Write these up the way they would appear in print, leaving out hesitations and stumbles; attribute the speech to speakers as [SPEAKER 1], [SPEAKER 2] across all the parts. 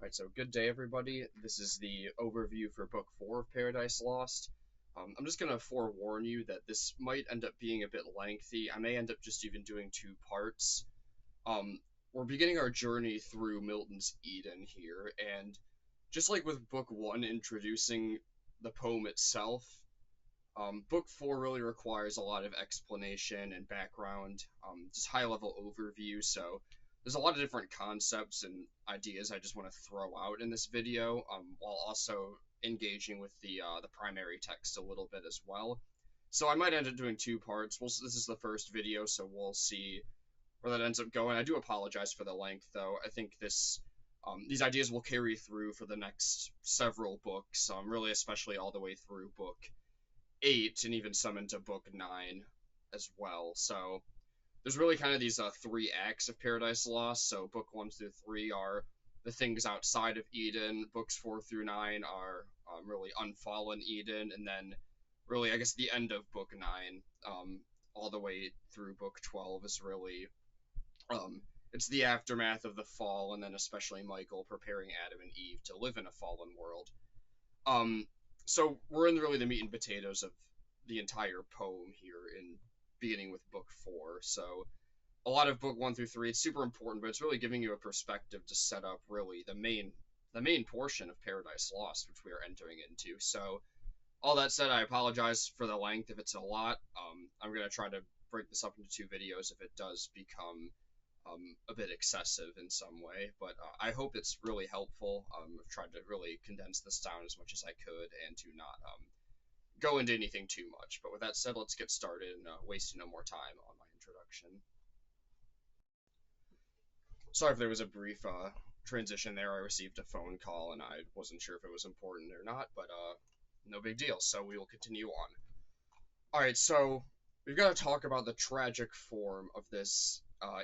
[SPEAKER 1] Alright, so good day, everybody. This is the overview for Book 4 of Paradise Lost. I'm just going to forewarn you that this might end up being a bit lengthy. I may end up just even doing two parts. Um, we're beginning our journey through Milton's Eden here, and just like with Book 1 introducing the poem itself, Book 4 really requires a lot of explanation and background, just high-level overview, so there's a lot of different concepts and ideas I just want to throw out in this video, while also engaging with the primary text a little bit as well. So I might end up doing two parts. This is the first video, so we'll see where that ends up going. I do apologize for the length, though. I think these ideas will carry through for the next several books, really especially all the way through book 8 and even some into book 9 as well. So there's really kind of these three acts of Paradise Lost. So book 1 through 3 are the things outside of Eden. Books 4 through 9 are really Unfallen Eden, and then really I guess the end of book 9, all the way through book 12 is really um, it's the aftermath of the fall, and then especially Michael preparing Adam and Eve to live in a fallen world. Um, so we're in really the meat and potatoes of the entire poem here, in beginning with book 4. So a lot of book 1 through 3, it's super important, but it's really giving you a perspective to set up really the main portion of Paradise Lost, which we are entering into. So all that said, I apologize for the length if it's a lot. I'm gonna try to break this up into two videos if it does become a bit excessive in some way, but I hope it's really helpful. I've tried to really condense this down as much as I could and to not go into anything too much. But with that said, let's get started and waste no more time on my introduction. Sorry if there was a brief transition there. I received a phone call and I wasn't sure if it was important or not, but no big deal. So we will continue on. All right, so we've got to talk about the tragic form of this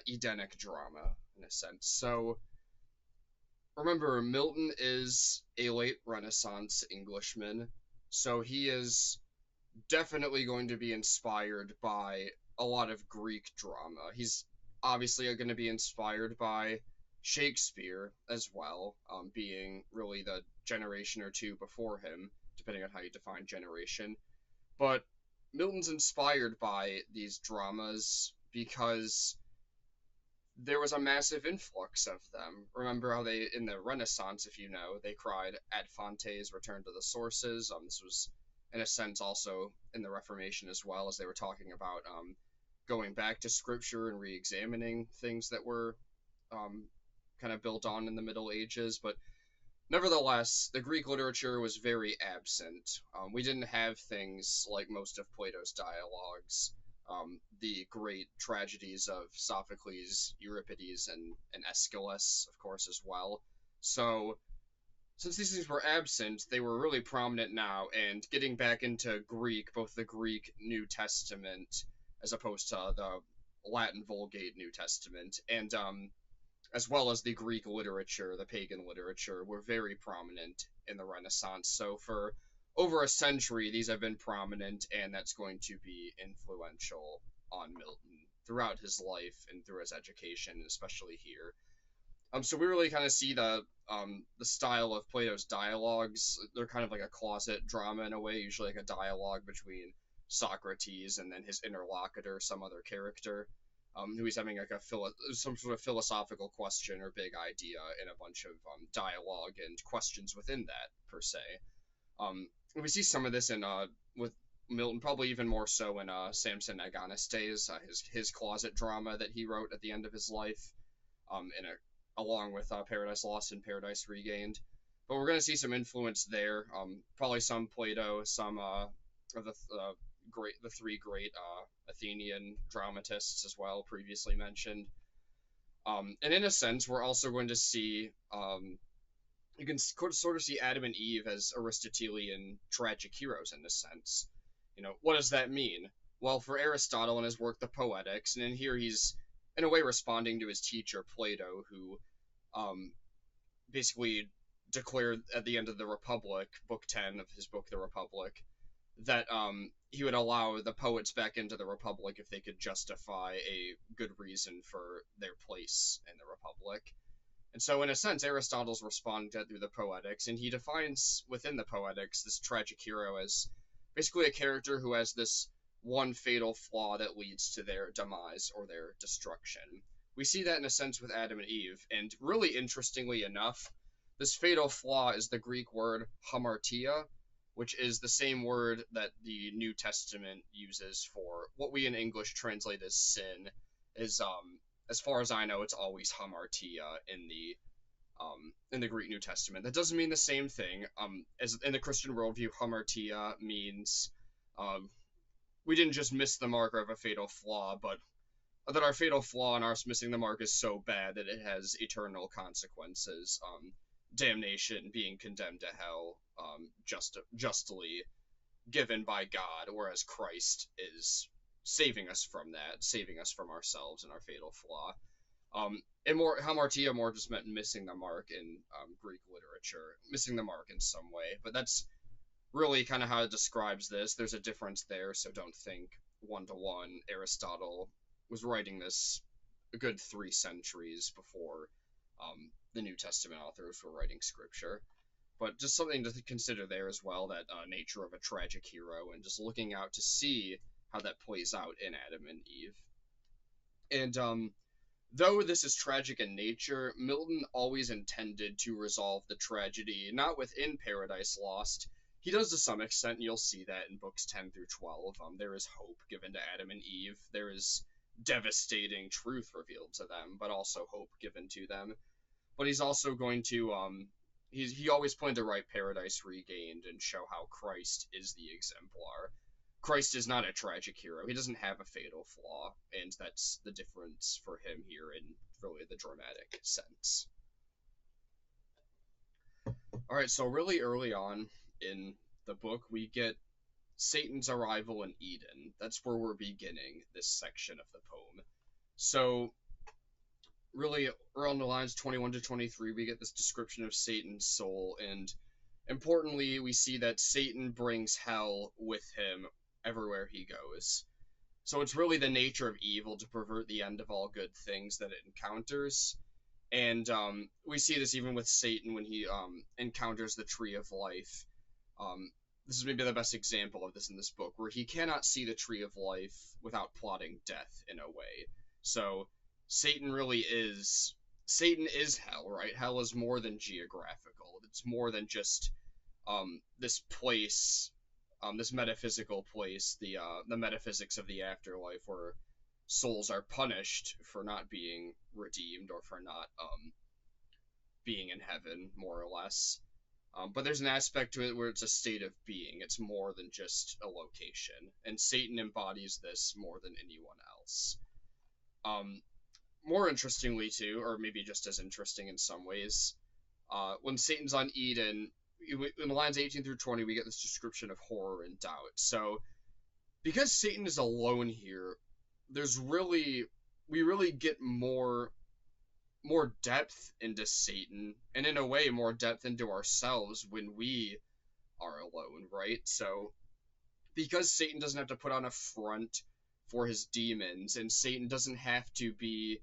[SPEAKER 1] Edenic drama, in a sense. So remember, Milton is a late Renaissance Englishman, so he is definitely going to be inspired by a lot of Greek drama. He's obviously going to be inspired by Shakespeare as well, being really the generation or two before him, depending on how you define generation. But Milton's inspired by these dramas because there was a massive influx of them. Remember how they, in the Renaissance, if you know, they cried Ad Fontes, return to the sources. This was, in a sense, also in the Reformation as well, as they were talking about going back to scripture and re-examining things that were kind of built on in the Middle Ages. But nevertheless, the Greek literature was very absent. We didn't have things like most of Plato's dialogues, the great tragedies of Sophocles, Euripides, and Aeschylus, of course, as well. So, since these things were absent, they were really prominent now, and getting back into Greek, both the Greek New Testament as opposed to the Latin Vulgate New Testament, and as well as the Greek literature, the pagan literature, were very prominent in the Renaissance. So for over a century, these have been prominent, and that's going to be influential on Milton throughout his life and through his education, especially here. So we really kind of see the style of Plato's dialogues. They're kind of like a closet drama in a way, usually like a dialogue between Socrates and then his interlocutor, some other character, who he's having like some sort of philosophical question or big idea in a bunch of dialogue and questions within that per se. We see some of this in with Milton, probably even more so in Samson Agonistes, his closet drama that he wrote at the end of his life, along with Paradise Lost and Paradise Regained. But we're going to see some influence there. Probably some Plato, some of the three great Athenian dramatists as well, previously mentioned. And in a sense, we're also going to see you can sort of see Adam and Eve as Aristotelian tragic heroes in a sense. What does that mean? Well, for Aristotle in his work The Poetics, and in here he's in a way responding to his teacher Plato, who basically declared at the end of the Republic, book 10 of his book The Republic, that he would allow the poets back into the Republic if they could justify a good reason for their place in the Republic. And so, in a sense, Aristotle's responding to that through the Poetics, and he defines within the Poetics this tragic hero as basically a character who has this one fatal flaw that leads to their demise or their destruction. We see that in a sense with Adam and Eve, and really interestingly enough, this fatal flaw is the Greek word hamartia, which is the same word that the New Testament uses for what we in English translate as sin. Is as far as I know, it's always hamartia in the Greek New Testament. That doesn't mean the same thing. As in the Christian worldview, hamartia means we didn't just miss the mark of a fatal flaw, but that our fatal flaw and us missing the mark is so bad that it has eternal consequences. Damnation, being condemned to hell, justly given by God, whereas Christ is saving us from that, saving us from ourselves and our fatal flaw. And more, hamartia more just meant missing the mark in Greek literature, missing the mark in some way. But that's really kind of how it describes this. There's a difference there, so don't think one to one. Aristotle was writing this a good 3 centuries before the New Testament authors were writing scripture. But just something to consider there as well, that nature of a tragic hero, and just looking out to see how that plays out in Adam and Eve. And though this is tragic in nature, Milton always intended to resolve the tragedy not within Paradise Lost. He does to some extent, and you'll see that in books 10 through 12. There is hope given to Adam and Eve. There is devastating truth revealed to them, but also hope given to them. But he's also going to he always planned to write Paradise Regained and show how Christ is the exemplar. Christ is not a tragic hero. He doesn't have a fatal flaw, and that's the difference for him here in really the dramatic sense. Alright, so really early on in the book, we get Satan's arrival in Eden. That's where we're beginning this section of the poem. So really around the lines 21 to 23, we get this description of Satan's soul, and importantly, we see that Satan brings hell with him everywhere he goes. So it's really the nature of evil to pervert the end of all good things that it encounters. And we see this even with Satan when he encounters the tree of life. This is maybe the best example of this in this book, where he cannot see the tree of life without plotting death in a way. So Satan is hell, right? Hell is more than geographical. It's more than just this place, this metaphysical place, the metaphysics of the afterlife, where souls are punished for not being redeemed or for not being in heaven, more or less. But there's an aspect to it where it's a state of being. It's more than just a location, and Satan embodies this more than anyone else. More interestingly, too, or maybe just as interesting in some ways, when Satan's on Eden, in the lines 18 through 20, we get this description of horror and doubt. So, because Satan is alone here, we really get more depth into Satan, and in a way, more depth into ourselves when we are alone, right? So, because Satan doesn't have to put on a front for his demons, and Satan doesn't have to be,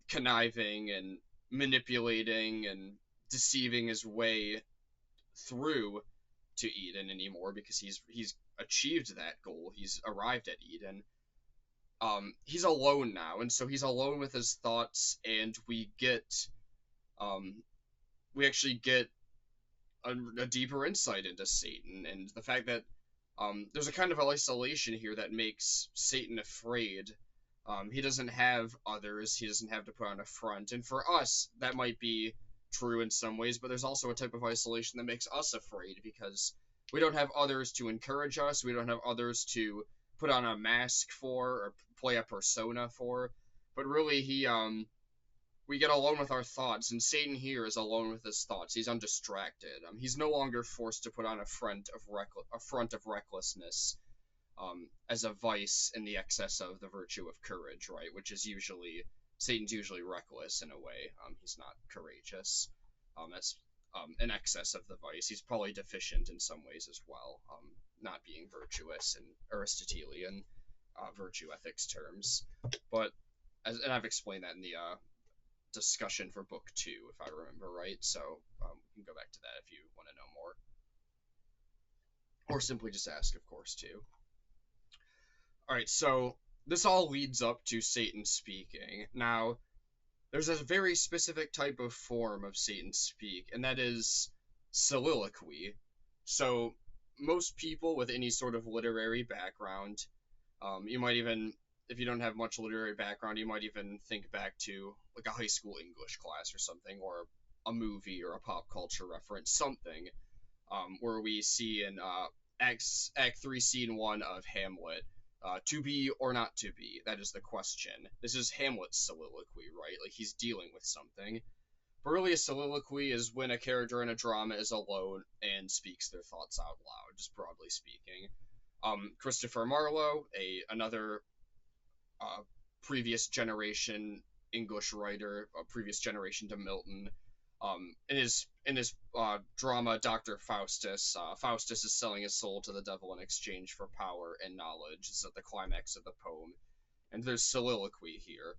[SPEAKER 1] conniving and manipulating and deceiving his way through to Eden anymore, because he's achieved that goal. He's arrived at Eden. He's alone now, and so he's alone with his thoughts, and we actually get a deeper insight into Satan, and the fact that there's a kind of isolation here that makes Satan afraid. He doesn't have others, he doesn't have to put on a front, and for us, that might be true in some ways, but there's also a type of isolation that makes us afraid, because we don't have others to encourage us, we don't have others to put on a mask for, or play a persona for, but really we get alone with our thoughts, and Satan here is alone with his thoughts. He's undistracted. He's no longer forced to put on a front of recklessness, as a vice in the excess of the virtue of courage, right? Which is Satan's usually reckless in a way. He's not courageous. That's an excess of the vice. He's probably deficient in some ways as well, not being virtuous in Aristotelian virtue ethics terms. But and I've explained that in the discussion for book 2, if I remember right. So we can go back to that if you want to know more, or simply just ask, of course, too. All right, so this all leads up to Satan speaking. Now, there's a very specific type of form of Satan speak, and that is soliloquy. So, most people with any sort of literary background, you might even, if you don't have much literary background, you might even think back to like a high school English class or something, or a movie or a pop culture reference, something, where we see in Act 3, Scene 1 of Hamlet, to be or not to be, that is the question. This is Hamlet's soliloquy, right? Like, he's dealing with something. But really, a soliloquy is when a character in a drama is alone and speaks their thoughts out loud, just broadly speaking. Christopher Marlowe, another uh, previous generation English writer, a previous generation to Milton. In his drama Dr. Faustus, Faustus is selling his soul to the devil in exchange for power and knowledge. It's at the climax of the poem, and there's soliloquy here.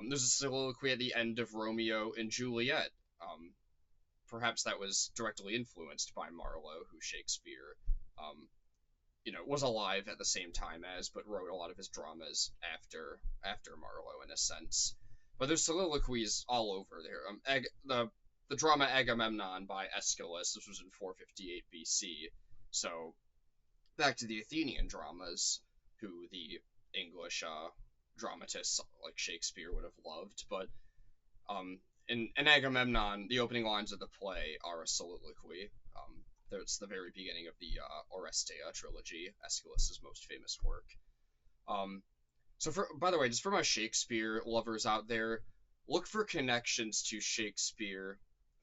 [SPEAKER 1] There's a soliloquy at the end of Romeo and Juliet. Perhaps that was directly influenced by Marlowe, who Shakespeare, was alive at the same time as, but wrote a lot of his dramas after Marlowe in a sense. But there's soliloquies all over there. The drama Agamemnon by Aeschylus. This was in 458 BC. So back to the Athenian dramas, who the English dramatists like Shakespeare would have loved. But in Agamemnon, the opening lines of the play are a soliloquy. It's the very beginning of the Oresteia trilogy, Aeschylus' most famous work. By the way, just for my Shakespeare lovers out there, look for connections to Shakespeare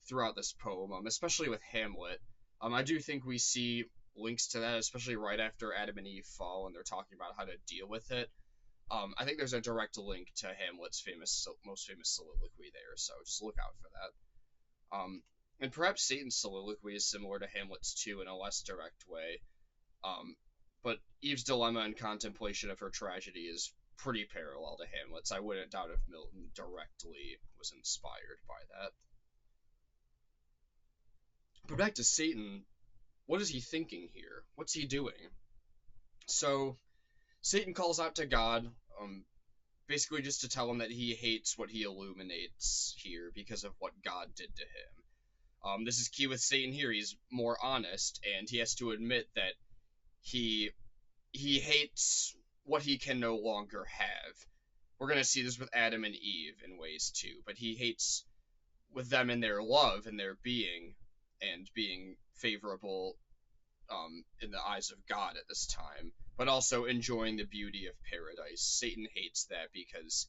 [SPEAKER 1] throughout this poem, especially with Hamlet. I do think we see links to that, especially right after Adam and Eve fall, and they're talking about how to deal with it. I think there's a direct link to Hamlet's most famous soliloquy there, so just look out for that. And perhaps Satan's soliloquy is similar to Hamlet's too in a less direct way. But Eve's dilemma and contemplation of her tragedy is pretty parallel to Hamlet's. I wouldn't doubt if Milton directly was inspired by that. But back to Satan, what is he thinking here? What's he doing? So, Satan calls out to God, basically just to tell him that he hates what he illuminates here because of what God did to him. This is key with Satan here. He's more honest, and he has to admit that he hates what he can no longer have. We're going to see this with Adam and Eve in ways too, but he hates with them in their love and their being, and being favorable in the eyes of God at this time, but also enjoying the beauty of paradise. Satan hates that because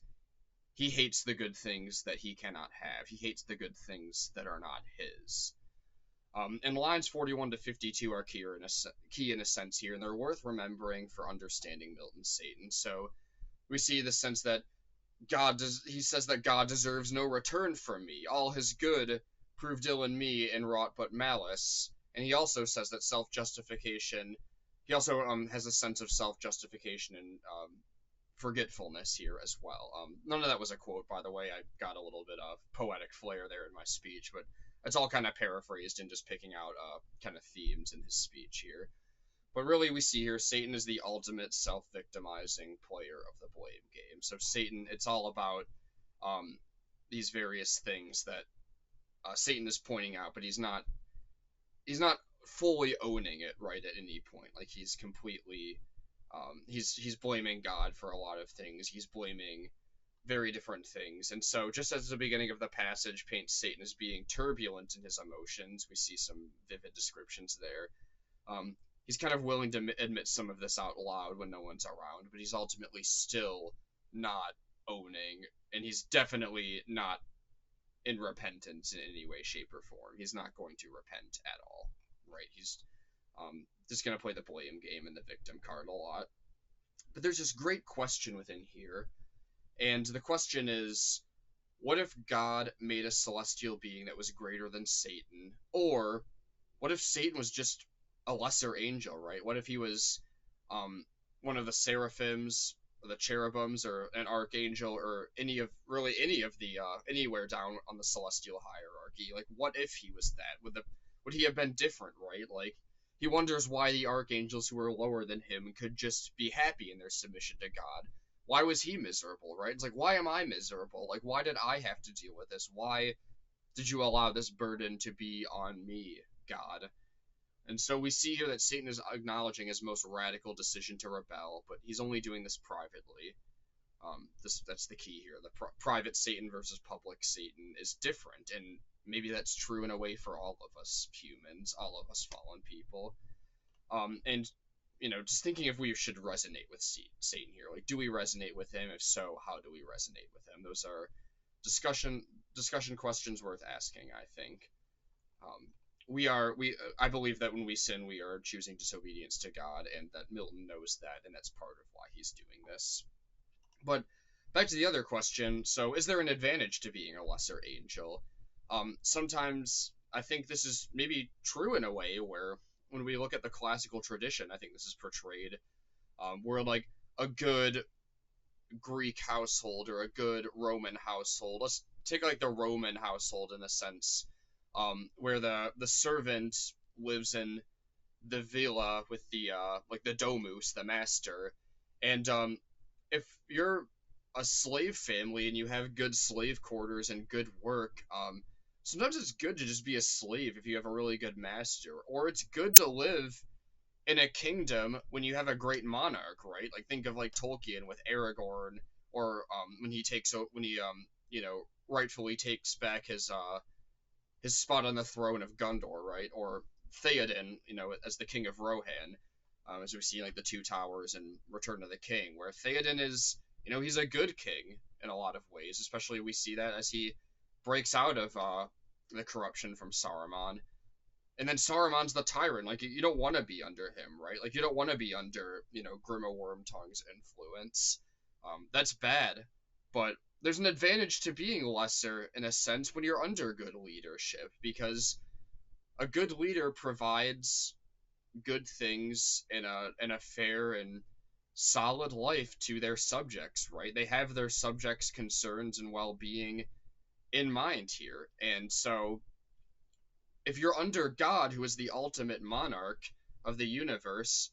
[SPEAKER 1] he hates the good things that he cannot have. He hates the good things that are not his. And lines 41 to 52 are key in a sense here, and they're worth remembering for understanding Milton's Satan. So we see the sense that he says that God deserves no return from me. All his good proved ill in me and wrought but malice. And he also says that self-justification, he also has a sense of self-justification and forgetfulness here as well. None of that was a quote, by the way. I got a little bit of poetic flair there in my speech, but it's all kind of paraphrased and just picking out kind of themes in his speech here. But really, we see here Satan is the ultimate self-victimizing player of the blame game. So Satan, it's all about these various things that Satan is pointing out, but he's not fully owning it right at any point. Like, he's completely he's blaming God for a lot of things. He's blaming very different things. And so, just as the beginning of the passage paints Satan as being turbulent in his emotions, we see some vivid descriptions there. He's kind of willing to admit some of this out loud when no one's around, but he's ultimately still not owning, and he's definitely not in repentance in any way, shape, or form. He's not going to repent at all, right? He's just going to play the blame game and the victim card a lot. But there's this great question within here, and the question is, what if God made a celestial being that was greater than Satan? Or what if Satan was just a lesser angel, right? What if he was one of the seraphims the cherubims or an archangel or any of the anywhere down on the celestial hierarchy. Like, what if he was that? Would he have been different, right? Like, he wonders why the archangels who were lower than him could just be happy in their submission to God. Why was he miserable, right? It's like, why am I miserable? Like, why did I have to deal with this? Why did you allow this burden to be on me, God? And so we see here that Satan is acknowledging his most radical decision to rebel, but he's only doing this privately. That's the key here. The private Satan versus public Satan is different, and maybe that's true in a way for all of us humans, all of us fallen people. And just thinking if we should resonate with Satan here. Like, do we resonate with him? If so, how do we resonate with him? Those are discussion questions worth asking, I think. I believe that when we sin, we are choosing disobedience to God, and that Milton knows that, and that's part of why he's doing this. But back to the other question. So, is there an advantage to being a lesser angel? Sometimes I think this is maybe true in a way where when we look at the classical tradition, I think this is portrayed where like a good Greek household or a good Roman household. Let's take like the Roman household in a sense, where the servant lives in the villa with the like the domus, the master, and if you're a slave family and you have good slave quarters and good work, sometimes it's good to just be a slave if you have a really good master, or it's good to live in a kingdom when you have a great monarch, right? Like think of like Tolkien with Aragorn, or when he rightfully takes back his spot on the throne of Gondor, right? Or Theoden, as the king of Rohan, as we see in, like the Two Towers and Return of the King, where Theoden is, he's a good king in a lot of ways. Especially we see that as he breaks out of the corruption from Saruman, and then Saruman's the tyrant. Like you don't want to be under him, right? Like you don't want to be under Grima Wormtongue's influence. That's bad, but there's an advantage to being lesser in a sense when you're under good leadership, because a good leader provides good things in a fair and solid life to their subjects, right? They have their subjects' concerns and well-being in mind here. And so if you're under God, who is the ultimate monarch of the universe,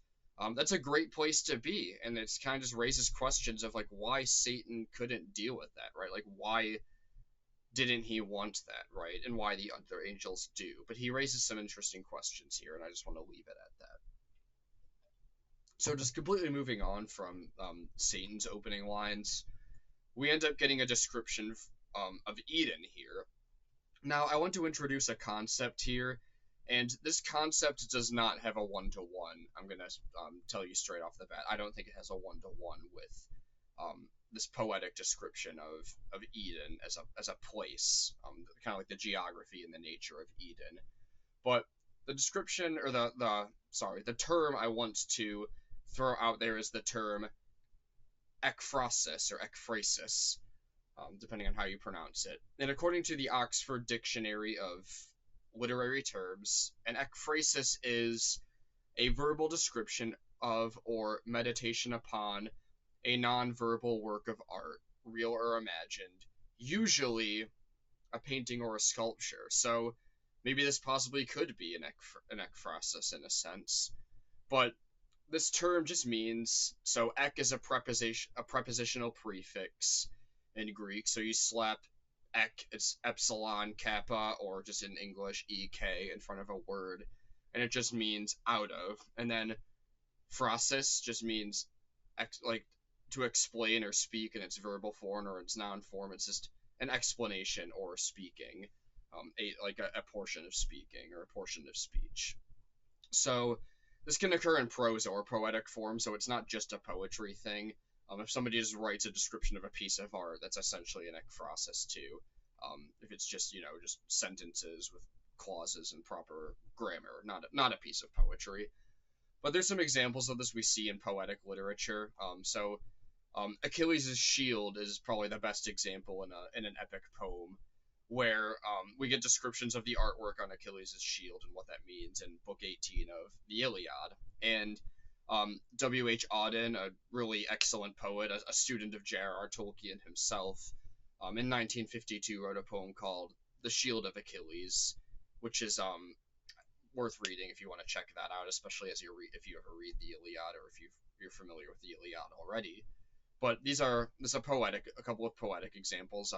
[SPEAKER 1] that's a great place to be. And it kind of just raises questions of like why Satan couldn't deal with that, right? Like why didn't he want that, right? And why the other angels do. But he raises some interesting questions here, and I just want to leave it at that. So just completely moving on from Satan's opening lines, we end up getting a description of Eden here. Now, I want to introduce a concept here, and this concept does not have a one-to-one. I'm going to tell you straight off the bat. I don't think it has a one-to-one with this poetic description of Eden as a place, kind of like the geography and the nature of Eden. But the description, or the term I want to throw out there is the term ekphrasis or ekphrasis, depending on how you pronounce it. And according to the Oxford Dictionary of Literary Terms, an ekphrasis is a verbal description of or meditation upon a non-verbal work of art, real or imagined, usually a painting or a sculpture. So maybe this possibly could be an ekphrasis in a sense. But this term just means, so ek is a prepositional prefix in Greek, so you slap ek, it's epsilon, kappa, or just in English, ek, in front of a word, and it just means out of. And then phrasis just means like to explain or speak in its verbal form or its noun form. It's just an explanation or speaking, a portion of speaking or a portion of speech. So this can occur in prose or poetic form, so it's not just a poetry thing. If somebody just writes a description of a piece of art, that's essentially an ekphrasis too. If it's just just sentences with clauses and proper grammar, not a piece of poetry. But there's some examples of this we see in poetic literature. Achilles' shield is probably the best example in an epic poem, where we get descriptions of the artwork on Achilles' shield and what that means in Book 18 of the Iliad. And W.H. Auden, a really excellent poet, a student of J.R.R. Tolkien himself, in 1952 wrote a poem called "The Shield of Achilles," which is worth reading if you want to check that out, especially as if you ever read the Iliad or if you're familiar with the Iliad already. But there's a couple of poetic examples.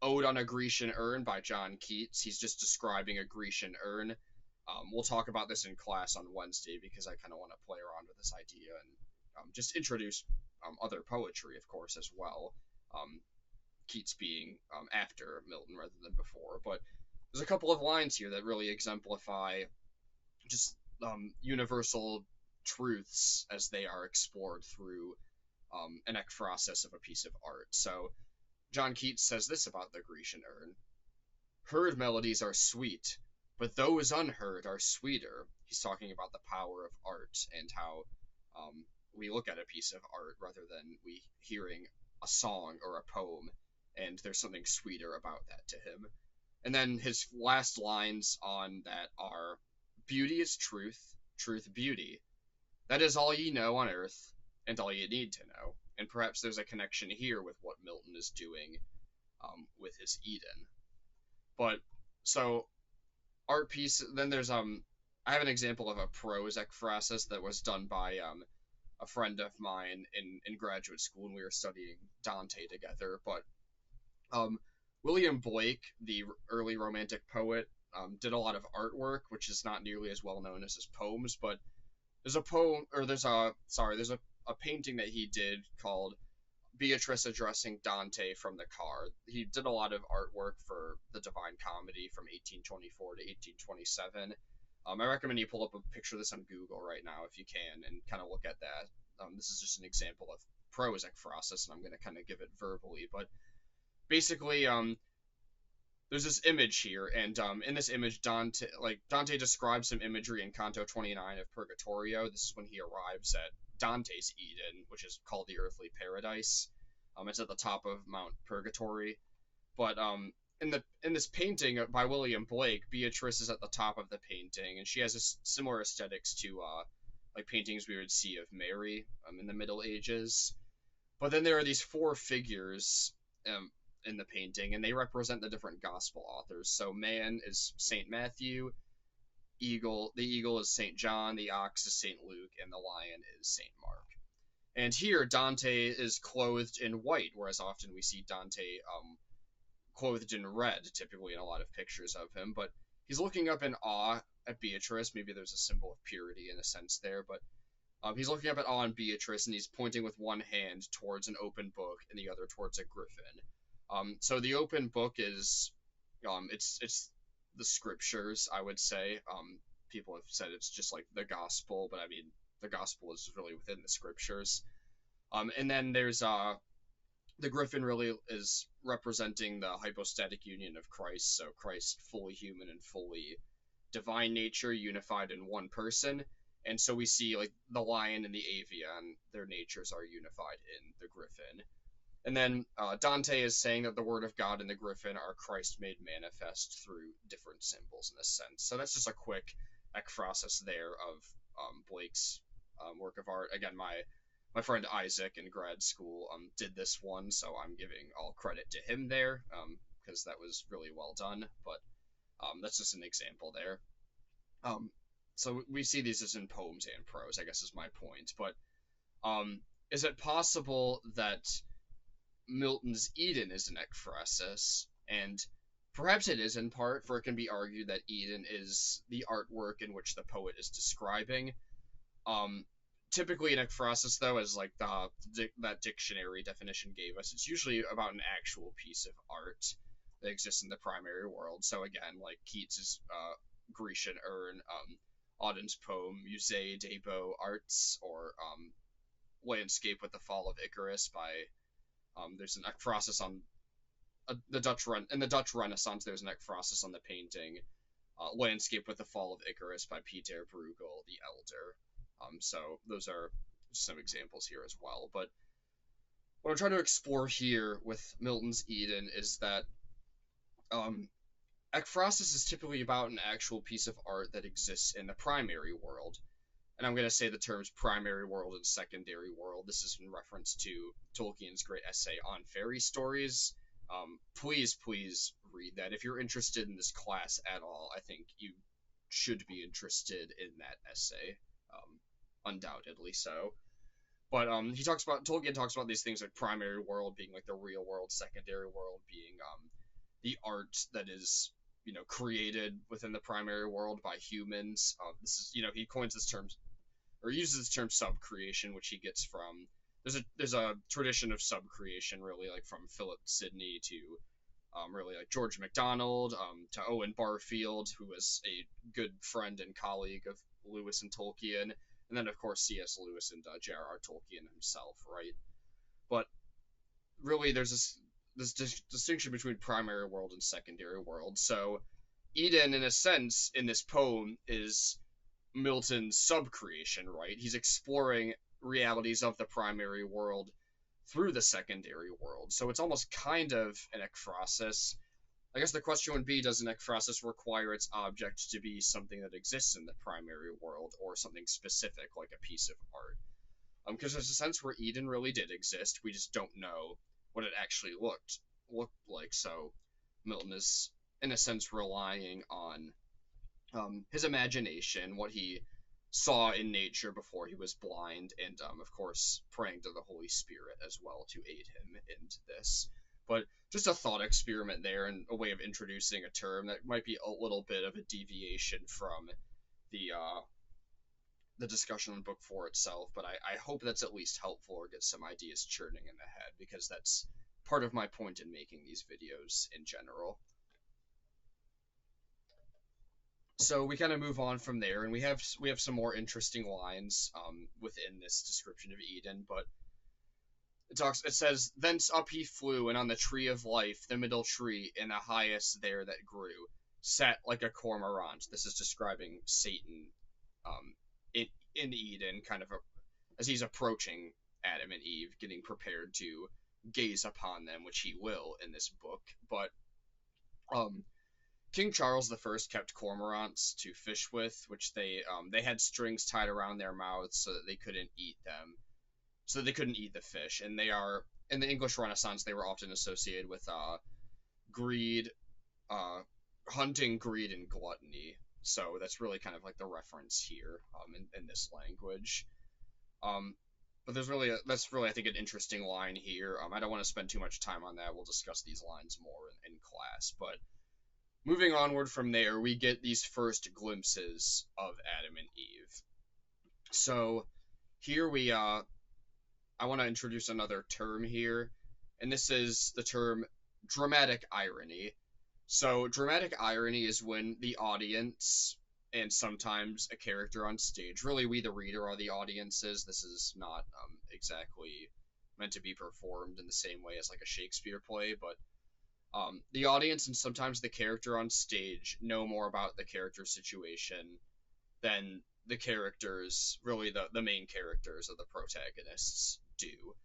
[SPEAKER 1] Ode on a Grecian Urn by John Keats. He's just describing a Grecian urn. We'll talk about this in class on Wednesday because I kind of want to play around with this idea and just introduce other poetry, of course, as well. Um, Keats being after Milton rather than before. But there's a couple of lines here that really exemplify just universal truths as they are explored through an ekphrasis of a piece of art. So John Keats says this about the Grecian urn: "Heard melodies are sweet, but those unheard are sweeter." He's talking about the power of art and how we look at a piece of art rather than we hearing a song or a poem, and there's something sweeter about that to him. And then his last lines on that are, "Beauty is truth, truth beauty. That is all ye know on earth, and all ye need to know." And perhaps there's a connection here with what Milton is doing with his Eden. But so art piece. Then there's I have an example of a prose ekphrasis that was done by a friend of mine in graduate school, and we were studying Dante together. But um, William Blake, the early Romantic poet, did a lot of artwork, which is not nearly as well known as his poems. But there's a painting that he did called Beatrice addressing Dante from the car. He did a lot of artwork for the Divine Comedy from 1824 to 1827. I recommend you pull up a picture of this on Google right now if you can and kind of look at that. This is just an example of prose ekphrasis, and I'm going to kind of give it verbally. But basically, there's this image here, and in this image, Dante describes some imagery in Canto 29 of Purgatorio. This is when he arrives at Dante's Eden, which is called the Earthly Paradise. It's at the top of Mount Purgatory. But in this painting by William Blake, Beatrice is at the top of the painting, and she has a similar aesthetics to like paintings we would see of Mary in the Middle Ages. But then there are these four figures in the painting, and they represent the different gospel authors. So man is Saint Matthew, the eagle is Saint John, the ox is Saint Luke, and the lion is Saint Mark. And here Dante is clothed in white, whereas often we see Dante clothed in red, typically in a lot of pictures of him. But he's looking up in awe at Beatrice. Maybe there's a symbol of purity in a sense there, but he's looking up at awe in Beatrice, and he's pointing with one hand towards an open book and the other towards a griffin. So the open book is it's the scriptures, I would say. People have said it's just like the gospel, but I mean the gospel is really within the scriptures. And then there's the griffin really is representing the hypostatic union of Christ, so Christ fully human and fully divine nature unified in one person. And so we see like the lion and the avian, their natures are unified in the griffin. And then Dante is saying that the word of God and the griffin are Christ made manifest through different symbols in this sense. So that's just a quick ekphrasis there of Blake's work of art. Again, my friend Isaac in grad school did this one, so I'm giving all credit to him there because that was really well done. But that's just an example there. So we see these as in poems and prose, I guess is my point. But is it possible that Milton's Eden is an ekphrasis? And perhaps it is in part, for it can be argued that Eden is the artwork in which the poet is describing. Typically an ekphrasis, though, as like that dictionary definition gave us, it's usually about an actual piece of art that exists in the primary world. So again, like Keats's Grecian urn, Auden's poem Musée des Beaux Arts, or Landscape with the Fall of Icarus by there's an ekphrasis on the Dutch Renaissance. There's an ekphrasis on the painting Landscape with the Fall of Icarus by Pieter Bruegel the Elder. So those are some examples here as well. But what I'm trying to explore here with Milton's Eden is that ekphrasis is typically about an actual piece of art that exists in the primary world. and I'm going to say the terms primary world and secondary world. This is in reference to Tolkien's great essay on fairy stories. Please read that. If you're interested in this class at all, I think you should be interested in that essay, undoubtedly so. But Tolkien talks about these things like primary world being like the real world, secondary world being the art that is created within the primary world by humans. This is he coins this term or uses the term subcreation, which he gets from there's a tradition of subcreation really like from Philip Sidney to really like George MacDonald to Owen Barfield, who was a good friend and colleague of Lewis and Tolkien, and then of course C.S. Lewis and J.R.R. Tolkien himself, right? But really, there's this distinction between primary world and secondary world. So Eden, in a sense, in this poem, is Milton's subcreation, right? He's exploring realities of the primary world through the secondary world. So it's almost kind of an ekphrasis. I guess the question would be, does an ekphrasis require its object to be something that exists in the primary world or something specific, like a piece of art? Because there's a sense where Eden really did exist. We just don't know what it actually looked like. So Milton is, in a sense, relying on his imagination, what he saw in nature before he was blind, and of course praying to the Holy Spirit as well to aid him in this. But just a thought experiment there, and a way of introducing a term that might be a little bit of a deviation from the discussion on book 4 itself, but I hope that's at least helpful or gets some ideas churning in the head, because that's part of my point in making these videos in general. So we kind of move on from there, and we have some more interesting lines within this description of Eden, but it says, "Thence up he flew, and on the tree of life, the middle tree, in the highest there that grew, sat like a cormorant." This is describing Satan in Eden, kind of as he's approaching Adam and Eve, getting prepared to gaze upon them, which he will in this book. But King Charles I kept cormorants to fish with, which they had strings tied around their mouths so that they couldn't eat them, so they couldn't eat the fish. And they are, in the English Renaissance, they were often associated with greed, hunting, greed, and gluttony. So that's really kind of like the reference here in this language. But that's really, I think, an interesting line here. I don't want to spend too much time on that. We'll discuss these lines more in class. But moving onward from there, we get these first glimpses of Adam and Eve. So here I want to introduce another term here, and this is the term dramatic irony. So dramatic irony is when the audience, and sometimes a character on stage, really we the reader are the audiences. This is not exactly meant to be performed in the same way as like a Shakespeare play, but the audience and sometimes the character on stage know more about the character's situation than the characters, really the main characters of the protagonists, do.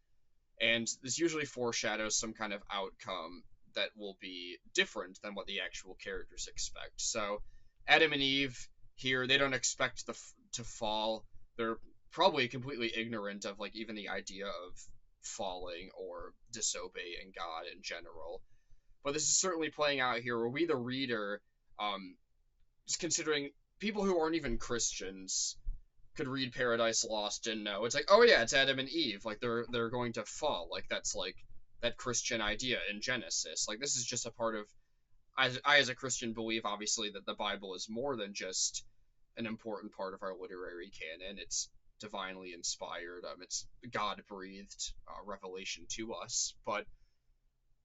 [SPEAKER 1] And this usually foreshadows some kind of outcome that will be different than what the actual characters expect. So Adam and Eve here, they don't expect to fall. They're probably completely ignorant of like even the idea of falling or disobeying God in general. But this is certainly playing out here where we, the reader, just considering people who aren't even Christians could read Paradise Lost and know it's like, oh yeah, it's Adam and Eve, like they're going to fall, like that's like that Christian idea in Genesis. Like this is just a part of, I as a Christian believe obviously that the Bible is more than just an important part of our literary canon. It's divinely inspired. It's God breathed revelation to us, but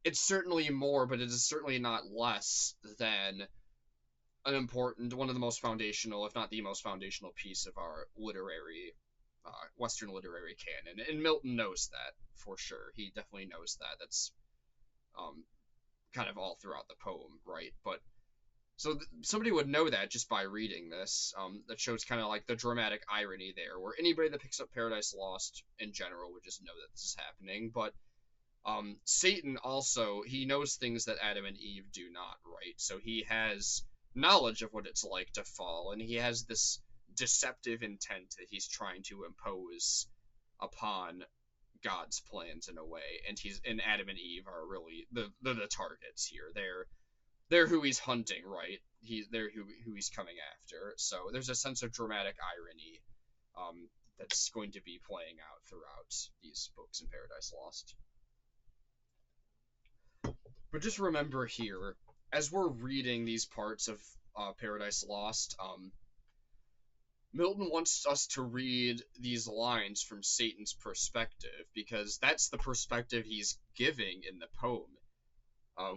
[SPEAKER 1] it's certainly more, but it is certainly not less than an important, one of the most foundational, if not the most foundational piece of our literary, Western literary canon. And Milton knows that, for sure. He definitely knows that. That's kind of all throughout the poem, right? But, so somebody would know that just by reading this. That shows kind of like the dramatic irony there, where anybody that picks up Paradise Lost in general would just know that this is happening. But Satan also, he knows things that Adam and Eve do not, right? So he has knowledge of what it's like to fall, and he has this deceptive intent that he's trying to impose upon God's plans in a way, and Adam and Eve are really the targets here. They're who he's hunting, right? They're who he's coming after. So there's a sense of dramatic irony that's going to be playing out throughout these books in Paradise Lost. But just remember here, as we're reading these parts of Paradise Lost, Milton wants us to read these lines from Satan's perspective, because that's the perspective he's giving in the poem.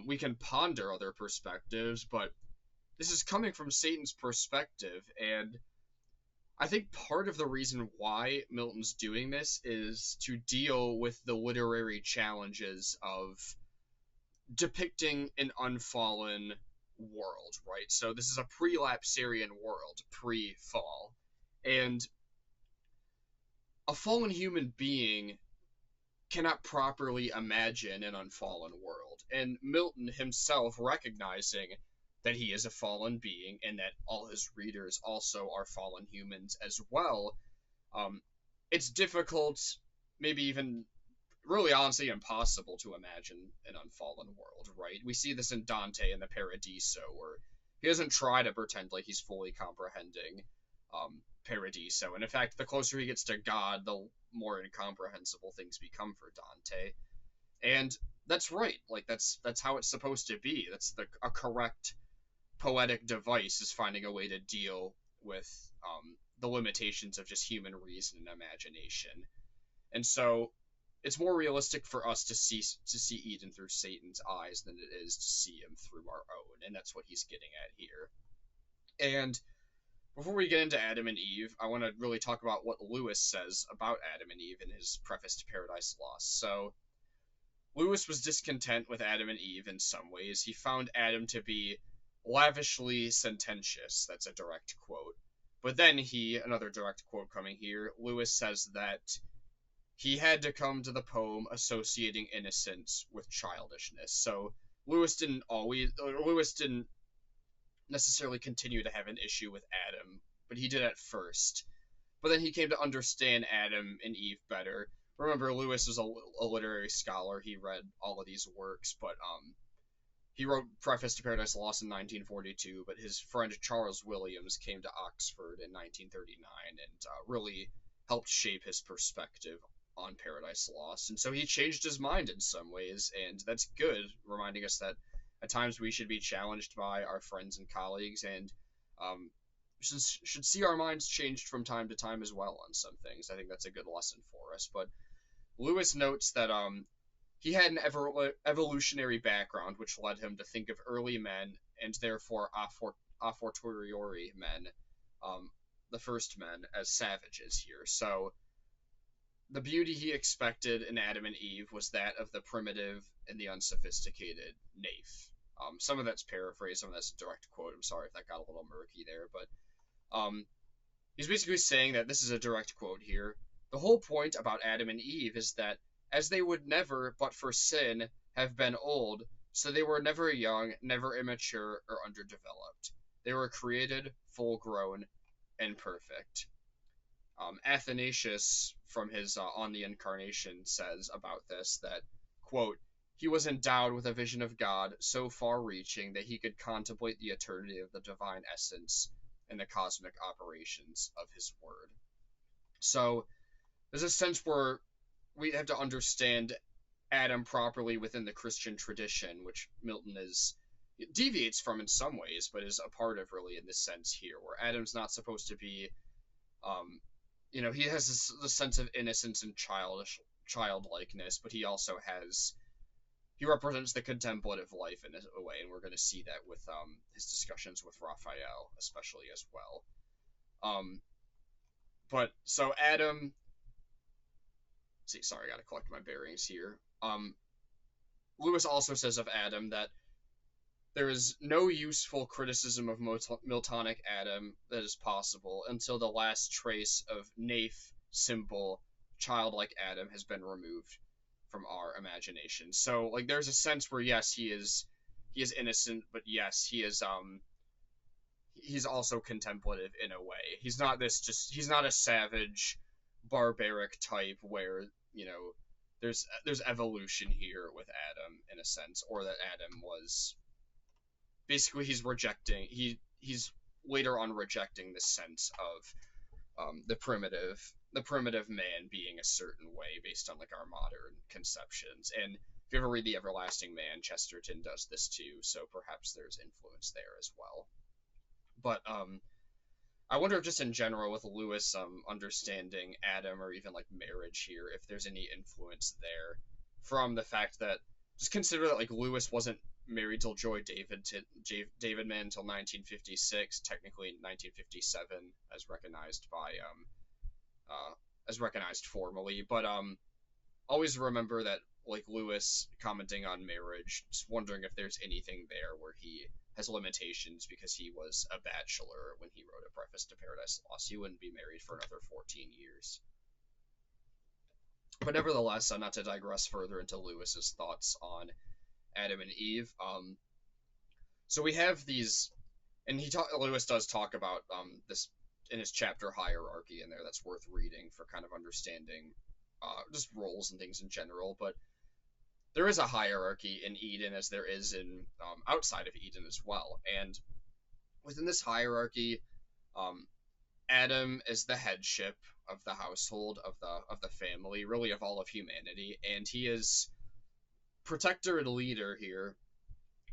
[SPEAKER 1] We can ponder other perspectives, but this is coming from Satan's perspective, and I think part of the reason why Milton's doing this is to deal with the literary challenges of depicting an unfallen world, right? So this is a pre-Lapsarian world, pre-fall, and a fallen human being cannot properly imagine an unfallen world. And Milton himself, recognizing that he is a fallen being and that all his readers also are fallen humans as well, it's difficult, maybe even really honestly impossible to imagine an unfallen world, right? We see this in Dante in the Paradiso, where he doesn't try to pretend like he's fully comprehending Paradiso. And in fact, the closer he gets to God, the more incomprehensible things become for Dante. And that's right. Like, that's how it's supposed to be. That's a correct poetic device, is finding a way to deal with the limitations of just human reason and imagination. And so it's more realistic for us to see Eden through Satan's eyes than it is to see him through our own, and that's what he's getting at here. And before we get into Adam and Eve, I want to really talk about what Lewis says about Adam and Eve in his preface to Paradise Lost. So Lewis was discontent with Adam and Eve in some ways. He found Adam to be lavishly sententious. That's a direct quote. But then another direct quote coming here, Lewis says that he had to come to the poem associating innocence with childishness. So Lewis didn't necessarily continue to have an issue with Adam, but he did at first. But then he came to understand Adam and Eve better. Remember, Lewis was a literary scholar. He read all of these works, but he wrote Preface to Paradise Lost in 1942, but his friend Charles Williams came to Oxford in 1939 and really helped shape his perspective on Paradise Lost. And so he changed his mind in some ways, and that's good, reminding us that at times we should be challenged by our friends and colleagues, and should see our minds changed from time to time as well on some things. I think that's a good lesson for us. But Lewis notes that he had an evolutionary background which led him to think of early men, and therefore a fortiori men, the first men, as savages here. So the beauty he expected in Adam and Eve was that of the primitive and the unsophisticated naif. Some of that's paraphrased, some of that's a direct quote. I'm sorry if that got a little murky there, but he's basically saying that this is a direct quote here. The whole point about Adam and Eve is that as they would never, but for sin, have been old, so they were never young, never immature, or underdeveloped. They were created, full-grown, and perfect. Athanasius, from his On the Incarnation, says about this that, quote, he was endowed with a vision of God so far-reaching that he could contemplate the eternity of the divine essence and the cosmic operations of his word. So there's a sense where we have to understand Adam properly within the Christian tradition, which Milton deviates from in some ways, but is a part of really in this sense here, where Adam's not supposed to be, he has the sense of innocence and childlikeness, but he represents the contemplative life in a way, and we're going to see that with his discussions with Raphael, especially as well. But so Adam. Sorry, I gotta collect my bearings here. Lewis also says of Adam that there is no useful criticism of Miltonic Adam that is possible until the last trace of naif, simple, childlike Adam has been removed from our imagination. So, there's a sense where, yes, he is innocent, but yes, he is he's also contemplative in a way. He's not a savage, barbaric type where, you know, there's evolution here with Adam in a sense, or that Adam was basically he's later on rejecting the sense of the primitive man being a certain way based on like our modern conceptions. And if you ever read The Everlasting Man, Chesterton does this too, so perhaps there's influence there as well. But I wonder if just in general with Lewis understanding Adam or even like marriage here, if there's any influence there from the fact that just consider that like Lewis wasn't married till David Mann until 1956, technically 1957 as recognized by as recognized formally, but always remember that like Lewis commenting on marriage, just wondering if there's anything there where he has limitations because he was a bachelor when he wrote a preface to Paradise Lost. He wouldn't be married for another 14 years. But nevertheless, not to digress further into Lewis's thoughts on Adam and Eve. So we have these, and Lewis does talk about this in his chapter hierarchy in there. That's worth reading for kind of understanding just roles and things in general. But there is a hierarchy in Eden as there is in outside of Eden as well. And within this hierarchy, Adam is the headship of the household of the family, really of all of humanity, and he is protector and leader here.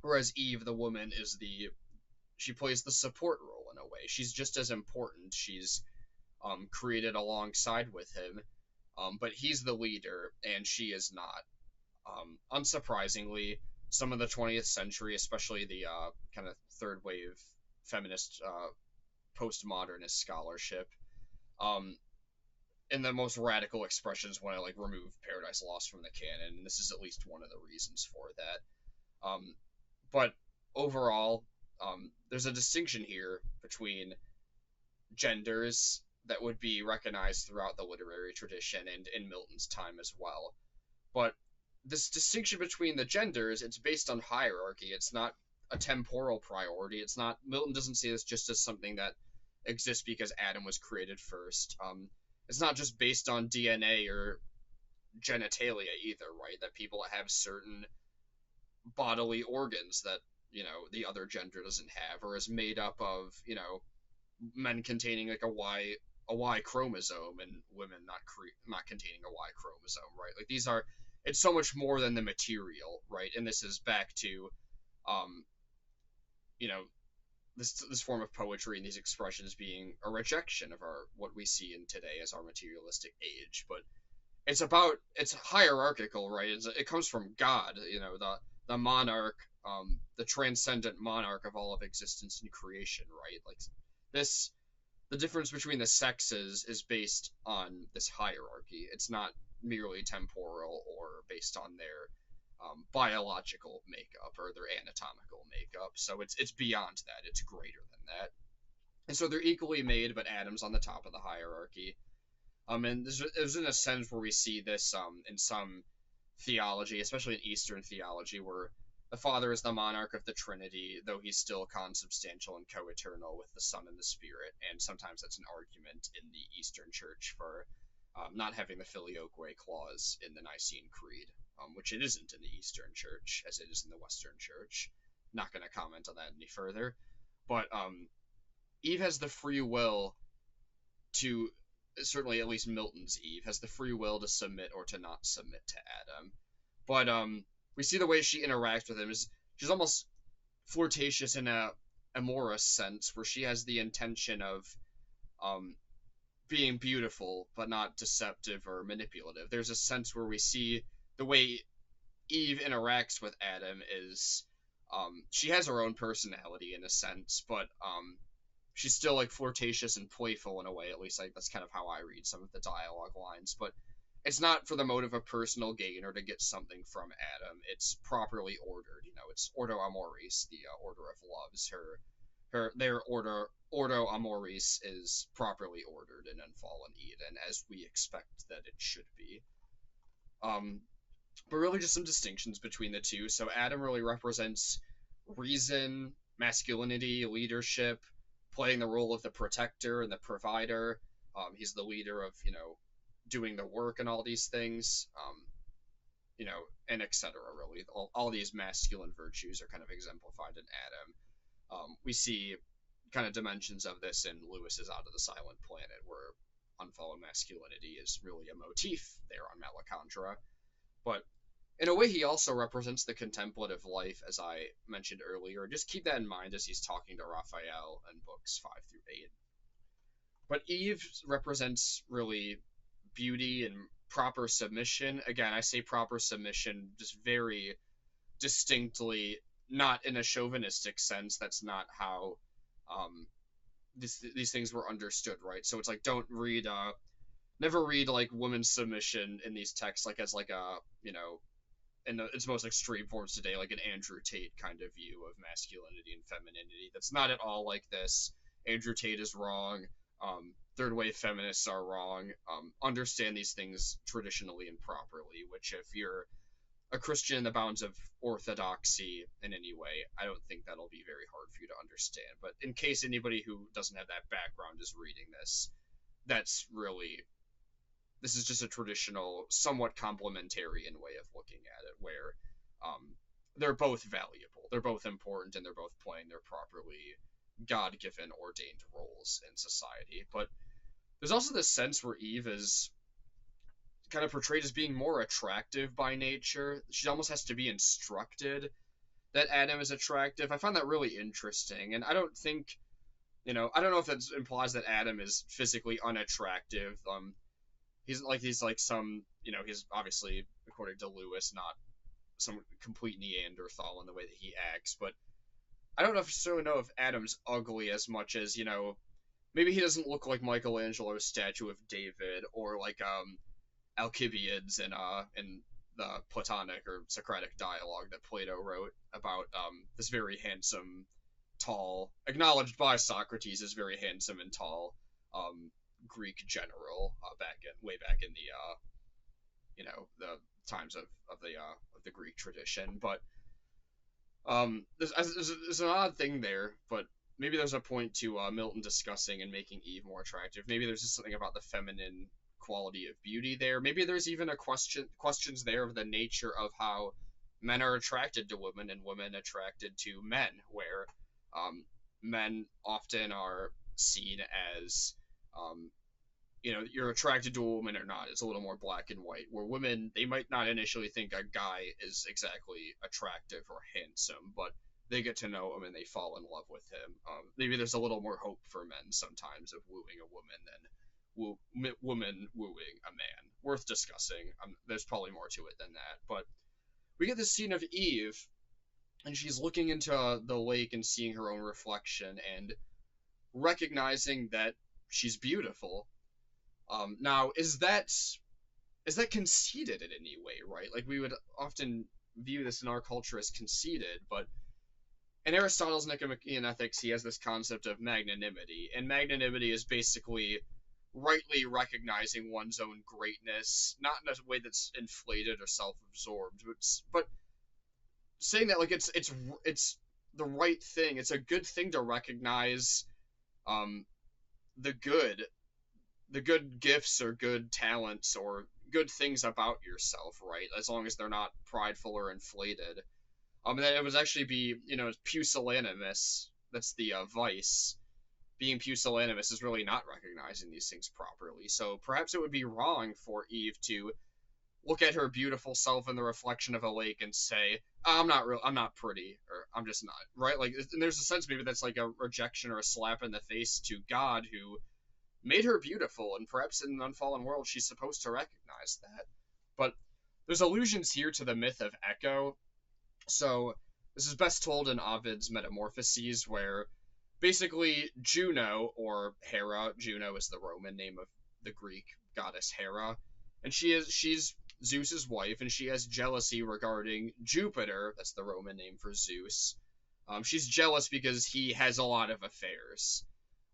[SPEAKER 1] Whereas Eve, the woman, she plays the support role in a way. She's just as important. She's created alongside with him, but he's the leader and she is not. Unsurprisingly, some of the 20th century, especially the kind of third wave feminist postmodernist scholarship, in the most radical expressions want to like remove Paradise Lost from the canon, and this is at least one of the reasons for that. But overall, there's a distinction here between genders that would be recognized throughout the literary tradition and in Milton's time as well. But this distinction between the genders, it's based on hierarchy. It's not a temporal priority. It's not, Milton doesn't see this just as something that exists because Adam was created first. It's not just based on DNA or genitalia either, right? That people have certain bodily organs that, you know, the other gender doesn't have, or is made up of, you know, men containing like a Y chromosome and women not containing a Y chromosome, right? Like these are, it's so much more than the material, right? And this is back to, you know, this form of poetry and these expressions being a rejection of our what we see in today as our materialistic age. But it's hierarchical, right? It comes from God, you know, the monarch, the transcendent monarch of all of existence and creation, right? Like this, the difference between the sexes is based on this hierarchy. It's not merely temporal or based on their biological makeup or their anatomical makeup. So it's beyond that. It's greater than that. And so they're equally made, but Adam's on the top of the hierarchy. And there's in a sense where we see this in some theology, especially in Eastern theology, where the Father is the monarch of the Trinity, though he's still consubstantial and co-eternal with the Son and the Spirit. And sometimes that's an argument in the Eastern Church for not having the Filioque clause in the Nicene Creed, which it isn't in the Eastern Church, as it is in the Western Church. Not going to comment on that any further. But Eve has the free will to, certainly at least Milton's Eve, has the free will to submit or to not submit to Adam. But we see the way she interacts with him is she's almost flirtatious in a amorous sense, where she has the intention of being beautiful, but not deceptive or manipulative. There's a sense where we see the way Eve interacts with Adam is she has her own personality in a sense, but she's still like flirtatious and playful in a way. At least like that's kind of how I read some of the dialogue lines. But it's not for the motive of personal gain or to get something from Adam. It's properly ordered. You know, it's Ordo Amoris, the order of loves. Their Ordo Amoris is properly ordered in Unfallen Eden, as we expect that it should be. But really just some distinctions between the two. So Adam really represents reason, masculinity, leadership, playing the role of the protector and the provider. He's the leader of, doing the work and all these things. And etc. Really, all these masculine virtues are kind of exemplified in Adam. We see kind of dimensions of this in Lewis's Out of the Silent Planet, where unfallen masculinity is really a motif there on Malacandra. But in a way, he also represents the contemplative life, as I mentioned earlier. Just keep that in mind as he's talking to Raphael in books 5 through 8. But Eve represents really beauty and proper submission. Again, I say proper submission just very distinctly, not in a chauvinistic sense. That's not how these things were understood, right? So it's like, don't read, never read like women's submission in these texts like as like a, in its most extreme forms today, like an Andrew Tate kind of view of masculinity and femininity. That's not at all like this. Andrew Tate is wrong. Third wave feminists are wrong. Understand these things traditionally and properly, which if you're a Christian in the bounds of orthodoxy in any way, I don't think that'll be very hard for you to understand. But in case anybody who doesn't have that background is reading this, this is just a traditional, somewhat complementarian way of looking at it, where they're both valuable, they're both important, and they're both playing their properly God-given ordained roles in society. But there's also this sense where Eve is kind of portrayed as being more attractive by nature. She almost has to be instructed that Adam is attractive. I find that really interesting, and I don't think, I don't know if that implies that Adam is physically unattractive. He's like some, he's obviously, according to Lewis, not some complete Neanderthal in the way that he acts, but I don't necessarily know if Adam's ugly as much as, maybe he doesn't look like Michelangelo's statue of David, or like Alcibiades in the Platonic or Socratic dialogue that Plato wrote about this very handsome, tall, acknowledged by Socrates as very handsome and tall Greek general way back in the the times of the Greek tradition. But there's an odd thing there, but maybe there's a point to Milton discussing and making Eve more attractive. Maybe there's just something about the feminine quality of beauty there. Maybe there's even questions there of the nature of how men are attracted to women and women attracted to men, where men often are seen as you're attracted to a woman or not. It's a little more black and white, where women, they might not initially think a guy is exactly attractive or handsome, but they get to know him and they fall in love with him. Maybe there's a little more hope for men sometimes of wooing a woman than woman wooing a man. Worth discussing. There's probably more to it than that. But we get this scene of Eve, and she's looking into the lake and seeing her own reflection and recognizing that she's beautiful. Now, is that conceited in any way, right? Like, we would often view this in our culture as conceited, but in Aristotle's Nicomachean Ethics, he has this concept of magnanimity, and magnanimity is basically rightly recognizing one's own greatness, not in a way that's inflated or self-absorbed, but saying that, like, it's the right thing. It's a good thing to recognize the good gifts or good talents or good things about yourself, right? As long as they're not prideful or inflated. And then it would actually be, pusillanimous. That's the vice. Being pusillanimous is really not recognizing these things properly. So perhaps it would be wrong for Eve to look at her beautiful self in the reflection of a lake and say, I'm not pretty, or I'm just not, right? Like, and there's a sense maybe that's like a rejection or a slap in the face to God, who made her beautiful, and perhaps in an unfallen world she's supposed to recognize that. But there's allusions here to the myth of Echo. So this is best told in Ovid's Metamorphoses, where basically Juno, or Hera, Juno is the Roman name of the Greek goddess Hera, and she's Zeus's wife, and she has jealousy regarding Jupiter, that's the Roman name for Zeus. She's jealous because he has a lot of affairs.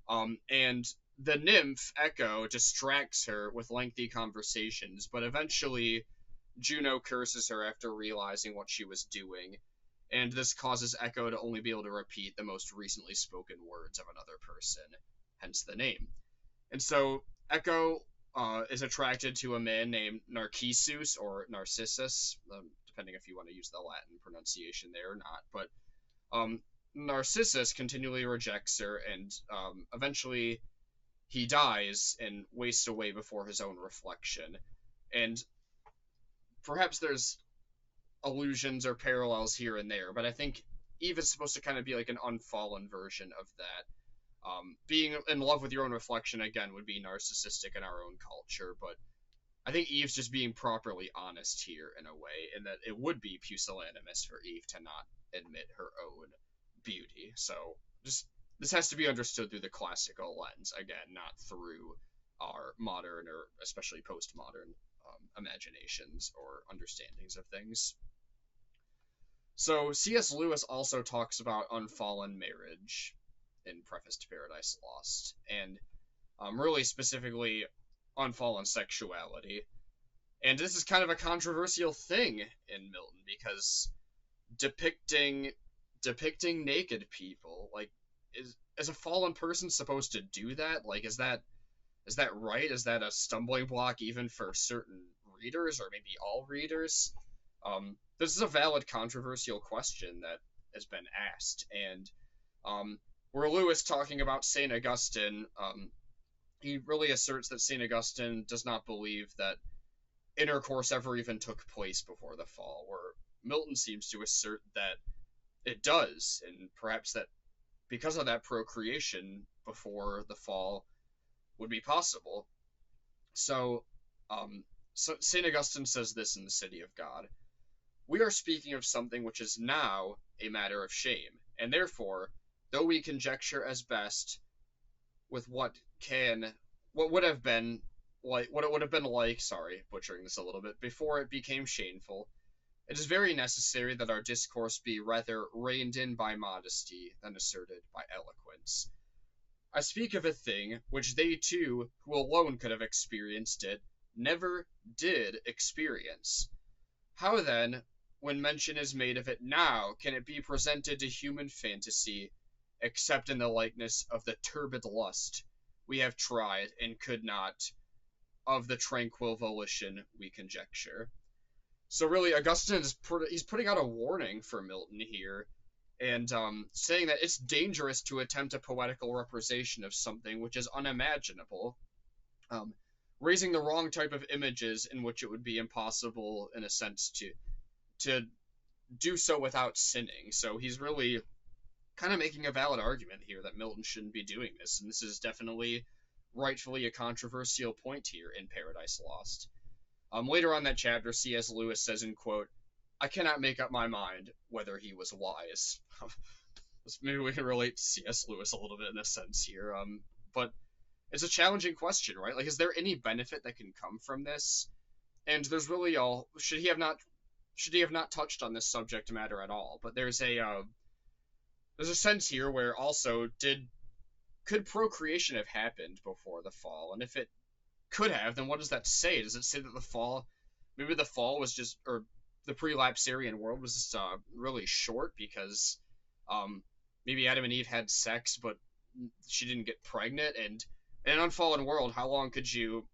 [SPEAKER 1] And the nymph, Echo, distracts her with lengthy conversations, but eventually Juno curses her after realizing what she was doing, and this causes Echo to only be able to repeat the most recently spoken words of another person, hence the name. And so Echo is attracted to a man named Narcissus or Narcissus, depending if you want to use the Latin pronunciation there or not. But Narcissus continually rejects her, and eventually he dies and wastes away before his own reflection. And perhaps there's allusions or parallels here and there, but I think Eve is supposed to kind of be like an unfallen version of that. Being in love with your own reflection, again, would be narcissistic in our own culture, but I think Eve's just being properly honest here in a way, in that it would be pusillanimous for Eve to not admit her own beauty. So just this has to be understood through the classical lens, again, not through our modern or especially postmodern imaginations or understandings of things. So C.S. Lewis also talks about unfallen marriage in Preface to Paradise Lost, and really specifically unfallen sexuality. And this is kind of a controversial thing in Milton because depicting naked people, like, is a fallen person supposed to do that? Like, is that right? Is that a stumbling block even for certain readers, or maybe all readers? This is a valid controversial question that has been asked, and where Lewis talking about St. Augustine, he really asserts that St. Augustine does not believe that intercourse ever even took place before the fall, where Milton seems to assert that it does, and perhaps that because of that procreation before the fall would be possible. So St. Augustine says this in The City of God: "We are speaking of something which is now a matter of shame, and therefore, though we conjecture as best with what would have been what it would have been like, sorry, butchering this a little bit, before it became shameful, it is very necessary that our discourse be rather reined in by modesty than asserted by eloquence. I speak of a thing which they too, who alone could have experienced it, never did experience. How then, when mention is made of it now, can it be presented to human fantasy, except in the likeness of the turbid lust we have tried and could not, of the tranquil volition we conjecture?" So really, Augustine he's putting out a warning for Milton here, and saying that it's dangerous to attempt a poetical representation of something which is unimaginable, raising the wrong type of images in which it would be impossible, in a sense, to do so without sinning. So he's really kind of making a valid argument here that Milton shouldn't be doing this, and this is definitely rightfully a controversial point here in Paradise Lost. Later on that chapter, C.S. Lewis says, in quote, "I cannot make up my mind whether he was wise." Maybe we can relate to C.S. Lewis a little bit in a sense here, but it's a challenging question, right? Like, is there any benefit that can come from this? And there's really should he have not touched on this subject matter at all? But there's a sense here where also could procreation have happened before the fall? And if it could have, then what does that say? Does it say that maybe the fall was just, or the pre-lapsarian world was just really short because maybe Adam and Eve had sex, but she didn't get pregnant? And in an unfallen world, how long could you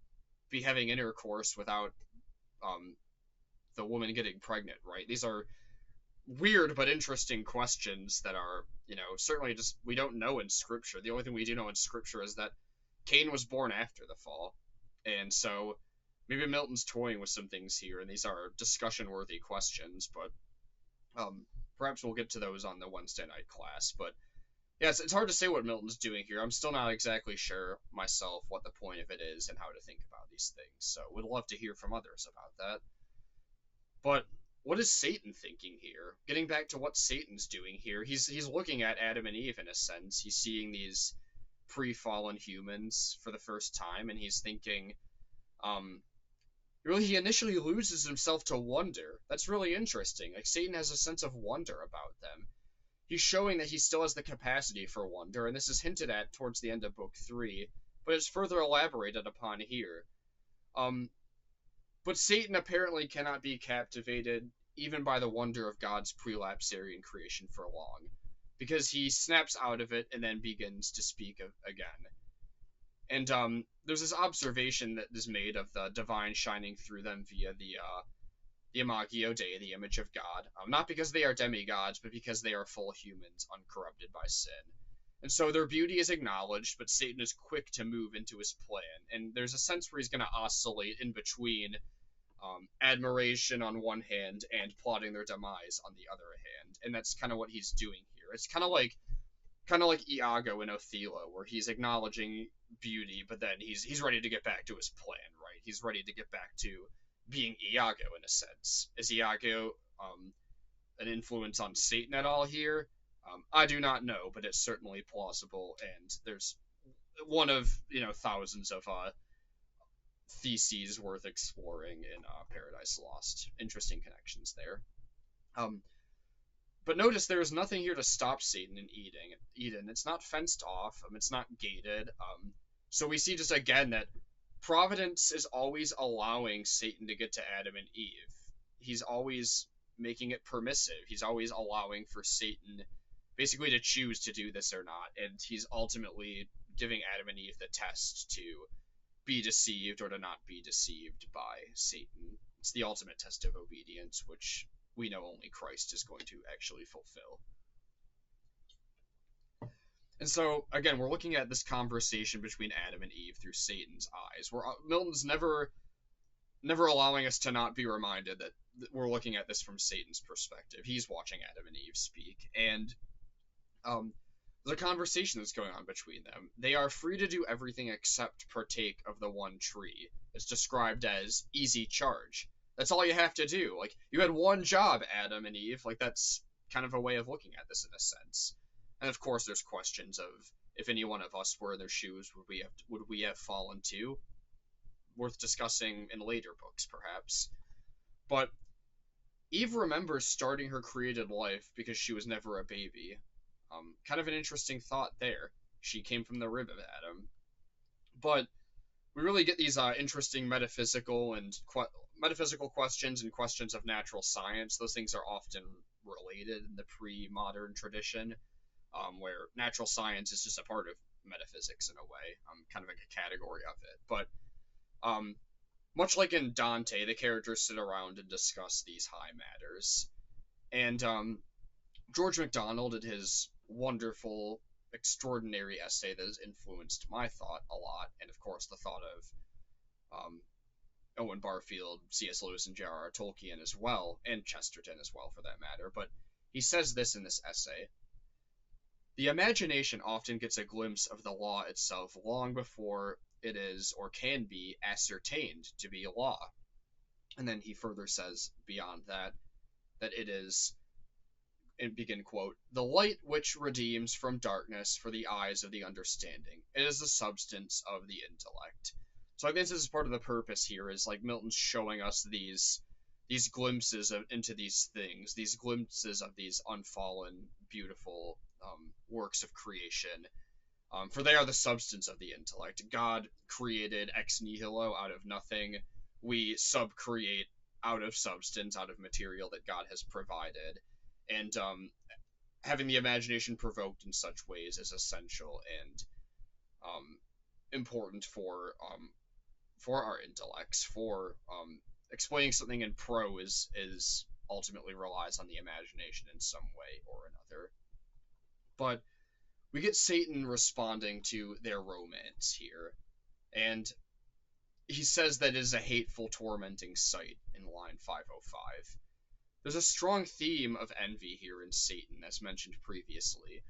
[SPEAKER 1] be having intercourse without the woman getting pregnant, right? These are weird but interesting questions that are, certainly just, we don't know in Scripture. The only thing we do know in Scripture is that Cain was born after the fall. And so maybe Milton's toying with some things here, and these are discussion-worthy questions, but perhaps we'll get to those on the Wednesday night class. But yeah, it's hard to say what Milton's doing here. I'm still not exactly sure myself what the point of it is and how to think about these things, so would love to hear from others about that. But what is Satan thinking here? Getting back to what Satan's doing here, he's looking at Adam and Eve in a sense. He's seeing these pre-fallen humans for the first time, and he's thinking, really, he initially loses himself to wonder. That's really interesting. Like, Satan has a sense of wonder about them. He's showing that he still has the capacity for wonder, and this is hinted at towards the end of Book 3, but it's further elaborated upon here. But Satan apparently cannot be captivated even by the wonder of God's prelapsarian creation for long, because he snaps out of it and then begins to speak again. And there's this observation that is made of the divine shining through them via the Imago Dei, the image of God, not because they are demigods, but because they are full humans, uncorrupted by sin. And so their beauty is acknowledged, but Satan is quick to move into his plan. And there's a sense where he's going to oscillate in between admiration on one hand and plotting their demise on the other hand. And that's kind of what he's doing here. It's kind of like Iago in Othello, where he's acknowledging beauty, but then he's ready to get back to his plan, right? He's ready to get back to being Iago in a sense. Is Iago an influence on Satan at all here? I do not know, but it's certainly plausible, and there's one of thousands of theses worth exploring in Paradise Lost. Interesting connections there. But notice there's nothing here to stop Satan in Eden. It's not fenced off. It's not gated. So we see just again that Providence is always allowing Satan to get to Adam and Eve. He's always making it permissive. He's always allowing for Satan basically to choose to do this or not. And he's ultimately giving Adam and Eve the test to be deceived or to not be deceived by Satan. It's the ultimate test of obedience, which we know only Christ is going to actually fulfill. And so, again, we're looking at this conversation between Adam and Eve through Satan's eyes. Milton's never allowing us to not be reminded that we're looking at this from Satan's perspective. He's watching Adam and Eve speak. And the conversation that's going on between them. They are free to do everything except partake of the one tree. It's described as easy charge. That's all you have to do. Like, you had one job, Adam and Eve. Like, that's kind of a way of looking at this in a sense. And of course, there's questions of if any one of us were in their shoes, would we have fallen too? Worth discussing in later books, perhaps. But Eve remembers starting her created life because she was never a baby. Kind of an interesting thought there. She came from the rib of Adam. But we really get these interesting metaphysical questions and questions of natural science. Those things are often related in the pre-modern tradition, where natural science is just a part of metaphysics in a way, kind of like a category of it. But much like in Dante, the characters sit around and discuss these high matters. And George MacDonald, in his wonderful, extraordinary essay that has influenced my thought a lot, and of course the thought of Owen Barfield, C.S. Lewis, and J.R.R. Tolkien as well, and Chesterton as well for that matter, but he says this in this essay: "The imagination often gets a glimpse of the law itself long before it is or can be ascertained to be law." And then he further says beyond that it is, and begin quote, "the light which redeems from darkness for the eyes of the understanding. It is the substance of the intellect." So I think this is part of the purpose here, is like Milton's showing us these glimpses into these things, these glimpses of these unfallen, beautiful works of creation. For they are the substance of the intellect. God created ex nihilo, out of nothing. We subcreate out of substance, out of material that God has provided. And having the imagination provoked in such ways is essential and important for our intellects. For explaining something in prose is ultimately relies on the imagination in some way or another. But we get Satan responding to their romance here, and he says that it is a hateful, tormenting sight in line 505. There's a strong theme of envy here in Satan, as mentioned previously.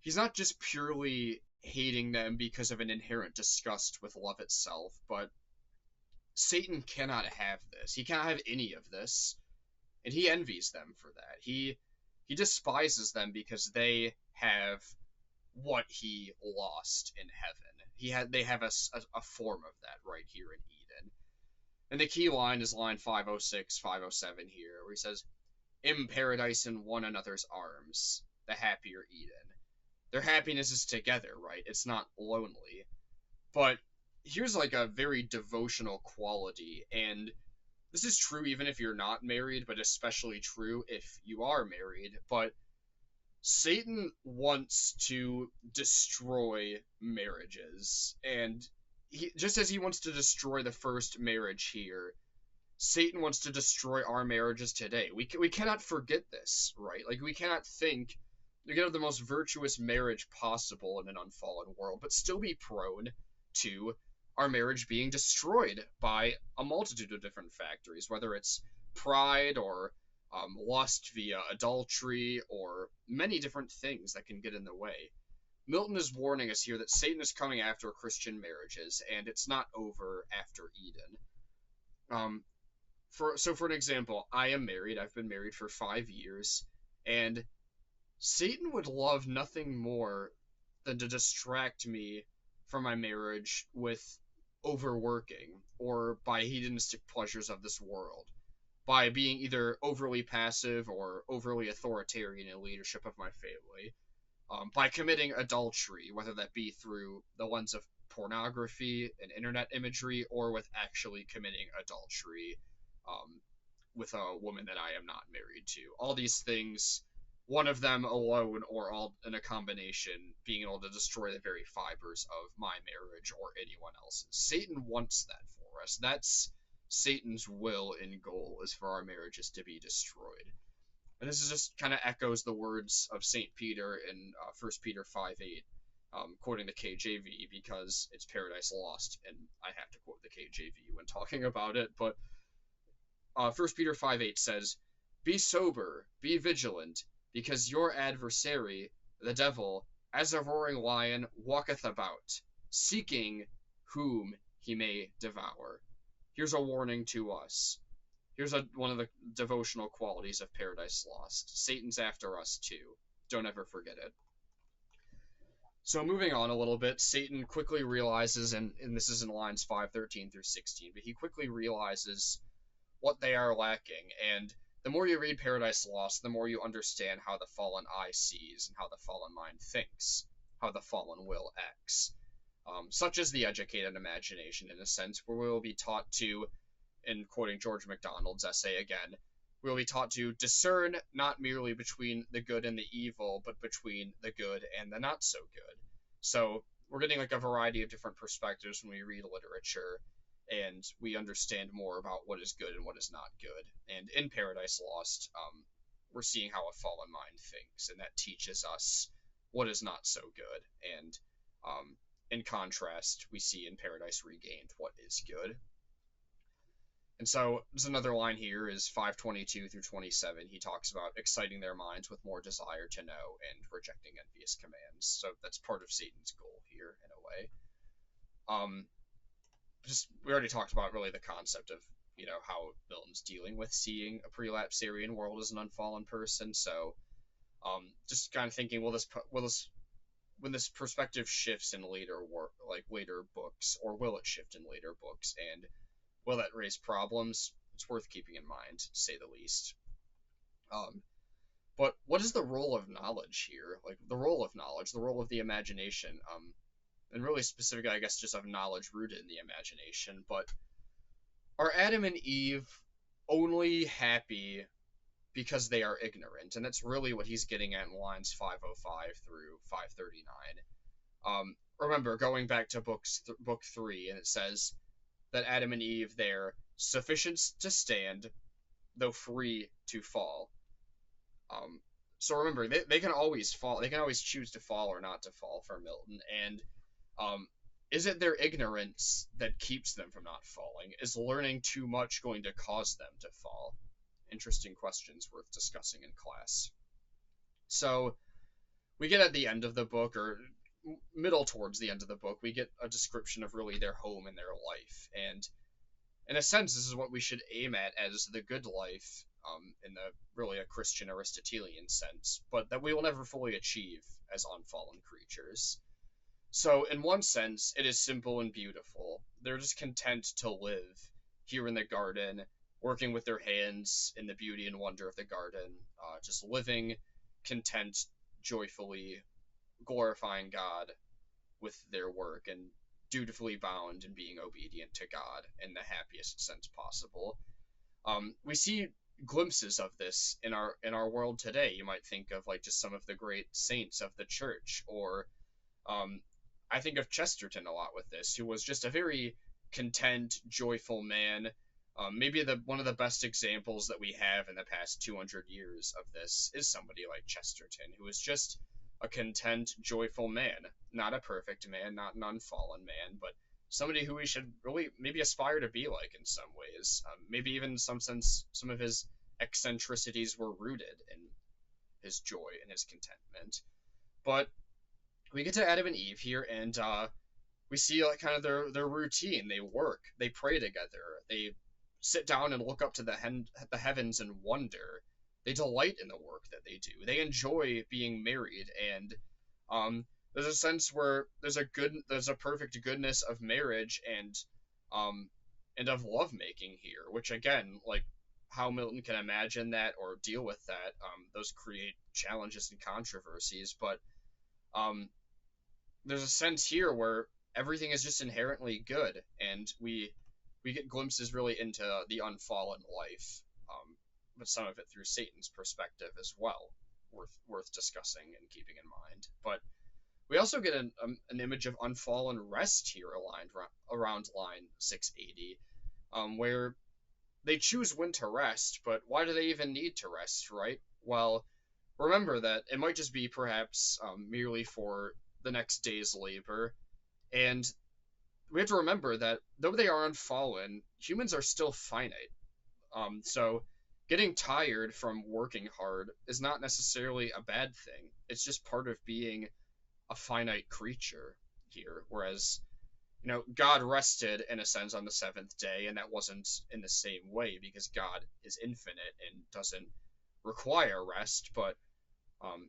[SPEAKER 1] He's not just purely hating them because of an inherent disgust with love itself, but Satan cannot have this. He cannot have any of this, and he envies them for that. He despises them because they have what he lost in heaven. They have a form of that right here in Eden. And the key line is line 506, 507 here, where he says, "In paradise in one another's arms, the happier Eden." Their happiness is together, right? It's not lonely. But here's like a very devotional quality, and this is true even if you're not married, but especially true if you are married. But Satan wants to destroy marriages, and just as he wants to destroy the first marriage here, Satan wants to destroy our marriages today. We cannot forget this, right? Like, we cannot think you can have the most virtuous marriage possible in an unfallen world, but still be prone to our marriage being destroyed by a multitude of different factors, whether it's pride or lust via adultery or many different things that can get in the way. Milton is warning us here that Satan is coming after Christian marriages, and it's not over after Eden. Um, for an example, I am married. I've been married for 5 years, and Satan would love nothing more than to distract me from my marriage with overworking or by hedonistic pleasures of this world, by being either overly passive or overly authoritarian in leadership of my family, by committing adultery, whether that be through the lens of pornography and internet imagery or with actually committing adultery um, with a woman that I am not married to. All these things, one of them alone or all in a combination, being able to destroy the very fibers of my marriage or anyone else's. Satan wants that for us. That's Satan's will and goal, is for our marriages to be destroyed. And this is just kind of echoes the words of St. Peter in 1 Peter 5:8, quoting the KJV because it's Paradise Lost, and I have to quote the KJV when talking about it. But 1 Peter 5:8 says, "Be sober, be vigilant, because your adversary, the devil, as a roaring lion, walketh about, seeking whom he may devour." Here's a warning to us. Here's one of the devotional qualities of Paradise Lost. Satan's after us too. Don't ever forget it. So moving on a little bit, Satan quickly realizes, and this is in lines 5:13 through 16, but he quickly realizes what they are lacking, and the more you read Paradise Lost, the more you understand how the fallen eye sees and how the fallen mind thinks, how the fallen will acts. Such as the educated imagination, in a sense, where we will be taught to, in quoting George MacDonald's essay again, we will be taught to discern not merely between the good and the evil, but between the good and the not so good. So we're getting like a variety of different perspectives when we read literature, and we understand more about what is good and what is not good. And in Paradise Lost, we're seeing how a fallen mind thinks, and that teaches us what is not so good. And in contrast, we see in Paradise Regained what is good. And so there's another line here is 5:22 through 27. He talks about exciting their minds with more desire to know and rejecting envious commands. So that's part of Satan's goal here in a way. We already talked about really the concept of how Milton's dealing with seeing a prelapsarian world as an unfallen person. So just kind of thinking, when this perspective shifts in later later books, or will it shift in later books, and will that raise problems? It's worth keeping in mind, to say the least. But what is the role of knowledge here? Like, the role of knowledge, the role of the imagination, and really specifically, I guess, just of knowledge rooted in the imagination. But are Adam and Eve only happy because they are ignorant? And that's really what he's getting at in lines 505 through 539. Remember, going back to book 3, and it says that Adam and Eve, they're sufficient to stand, though free to fall. So remember, they can always fall. They can always choose to fall or not to fall for Milton. And is it their ignorance that keeps them from not falling? Is learning too much going to cause them to fall? Interesting questions worth discussing in class. So we get at the end of the book, or middle towards the end of the book, we get a description of really their home and their life. And in a sense, this is what we should aim at as the good life, in the really a Christian Aristotelian sense, but that we will never fully achieve as unfallen creatures. So in one sense, it is simple and beautiful. They're just content to live here in the garden, working with their hands in the beauty and wonder of the garden, just living content, joyfully glorifying God with their work, and dutifully bound and being obedient to God in the happiest sense possible. We see glimpses of this in our world today. You might think of like just some of the great saints of the church, or um, I think of Chesterton a lot with this, who was just a very content, joyful man. Maybe the one of the best examples that we have in the past 200 years of this is somebody like Chesterton, who is just a content, joyful man, not a perfect man, not an unfallen man, but somebody who we should really maybe aspire to be like in some ways. Maybe even in some sense, some of his eccentricities were rooted in his joy and his contentment. But we get to Adam and Eve here, and we see like kind of their routine. They work, they pray together, they sit down and look up to the heavens and wonder. They delight in the work that they do. They enjoy being married, and there's a sense where there's a perfect goodness of marriage um, and of lovemaking here, which again, like how Milton can imagine that or deal with that, those create challenges and controversies. But um, there's a sense here where everything is just inherently good, and we get glimpses really into the unfallen life, but some of it through Satan's perspective as well, worth discussing and keeping in mind. But we also get an image of unfallen rest here aligned around line 680, where they choose when to rest, but why do they even need to rest, right? Well, remember that it might just be perhaps merely for the next day's labor, and we have to remember that though they are unfallen, humans are still finite. So getting tired from working hard is not necessarily a bad thing. It's just part of being a finite creature here. Whereas, God rested in a sense on the seventh day, and that wasn't in the same way because God is infinite and doesn't require rest. But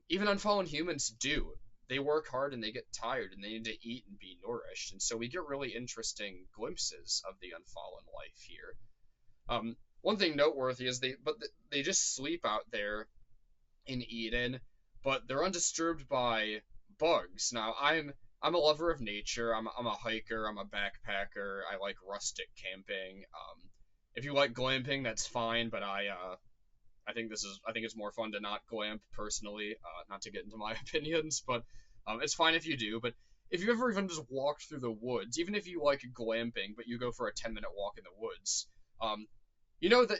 [SPEAKER 1] even unfallen humans do. They work hard and they get tired and they need to eat and be nourished. And so we get really interesting glimpses of the unfallen life here. One thing noteworthy is they just sleep out there in Eden, but they're undisturbed by bugs. Now I'm a lover of nature. I'm a hiker. I'm a backpacker. I like rustic camping. If you like glamping, that's fine. But I think it's more fun to not glamp personally. Not to get into my opinions, but it's fine if you do. But if you ever even just walked through the woods, even if you like glamping, but you go for a 10-minute walk in the woods, you know that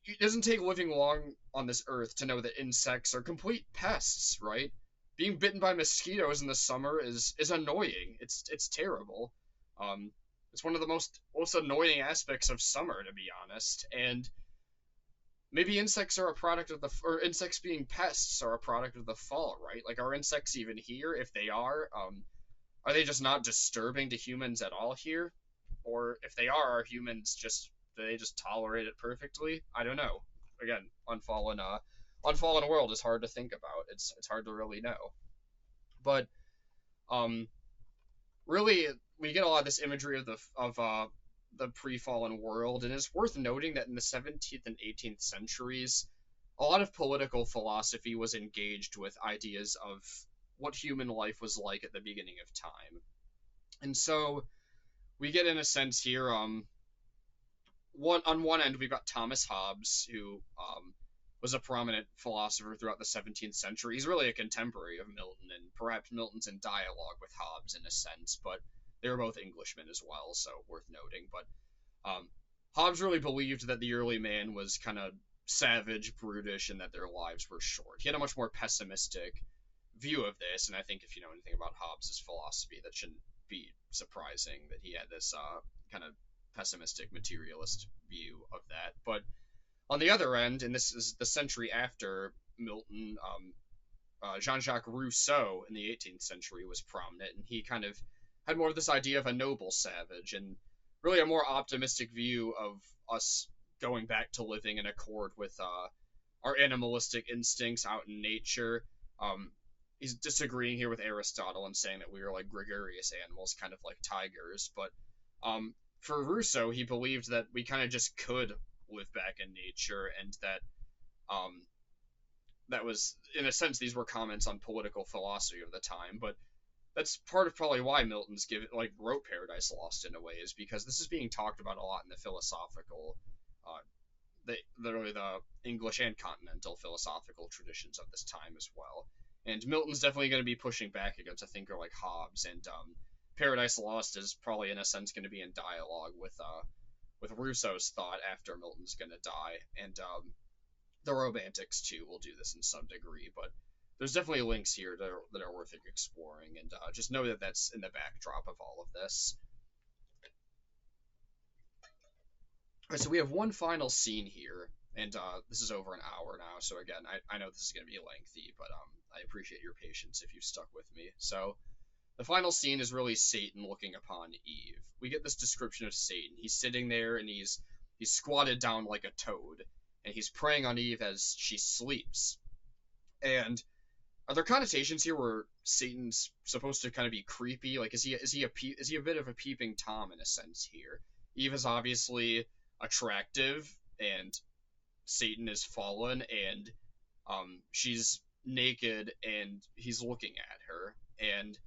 [SPEAKER 1] it doesn't take living long on this earth to know that insects are complete pests, right? Being bitten by mosquitoes in the summer is annoying. It's terrible. Um, it's one of the most annoying aspects of summer, to be honest. And maybe insects are a product of or insects being pests are a product of the fall, right? Like, are insects even here? If they are they just not disturbing to humans at all here? Or if they are humans just do they just tolerate it perfectly? I don't know. Again, unfallen world is hard to think about. It's hard to really know. But um, really, we get a lot of this imagery of the pre-fallen world, and it's worth noting that in the 17th and 18th centuries, a lot of political philosophy was engaged with ideas of what human life was like at the beginning of time. And so we get in a sense here on one end we've got Thomas Hobbes, who was a prominent philosopher throughout the 17th century. He's really a contemporary of Milton, and perhaps Milton's in dialogue with Hobbes in a sense, but they were both Englishmen as well, so worth noting. But Hobbes really believed that the early man was kind of savage, brutish, and that their lives were short. He had a much more pessimistic view of this, and I think if you know anything about Hobbes' philosophy, that shouldn't be surprising that he had this kind of pessimistic materialist view of that. But on the other end, and this is the century after Milton, Jean-Jacques Rousseau in the 18th century was prominent, and he kind of had more of this idea of a noble savage and really a more optimistic view of us going back to living in accord with our animalistic instincts out in nature. He's disagreeing here with Aristotle and saying that we are like gregarious animals, kind of like tigers. But for Rousseau, he believed that we kind of just could live back in nature, and that that was, in a sense, these were comments on political philosophy of the time. But that's part of probably why Milton's wrote Paradise Lost in a way, is because this is being talked about a lot in the philosophical the English and continental philosophical traditions of this time as well. And Milton's definitely going to be pushing back against a thinker like Hobbes, and Paradise Lost is probably in a sense going to be in dialogue with Rousseau's thought after Milton's going to die, and the Romantics too will do this in some degree, but there's definitely links here that are worth exploring, and just know that that's in the backdrop of all of this. All right, so we have one final scene here, and this is over an hour now, so again, I know this is going to be lengthy, but I appreciate your patience if you've stuck with me. So the final scene is really Satan looking upon Eve. We get this description of Satan. He's sitting there, and he's squatted down like a toad, and he's preying on Eve as she sleeps. And are there connotations here where Satan's supposed to kind of be creepy? Like, is he a bit of a peeping Tom in a sense here? Eve is obviously attractive, and Satan is fallen, and she's naked, and he's looking at her, and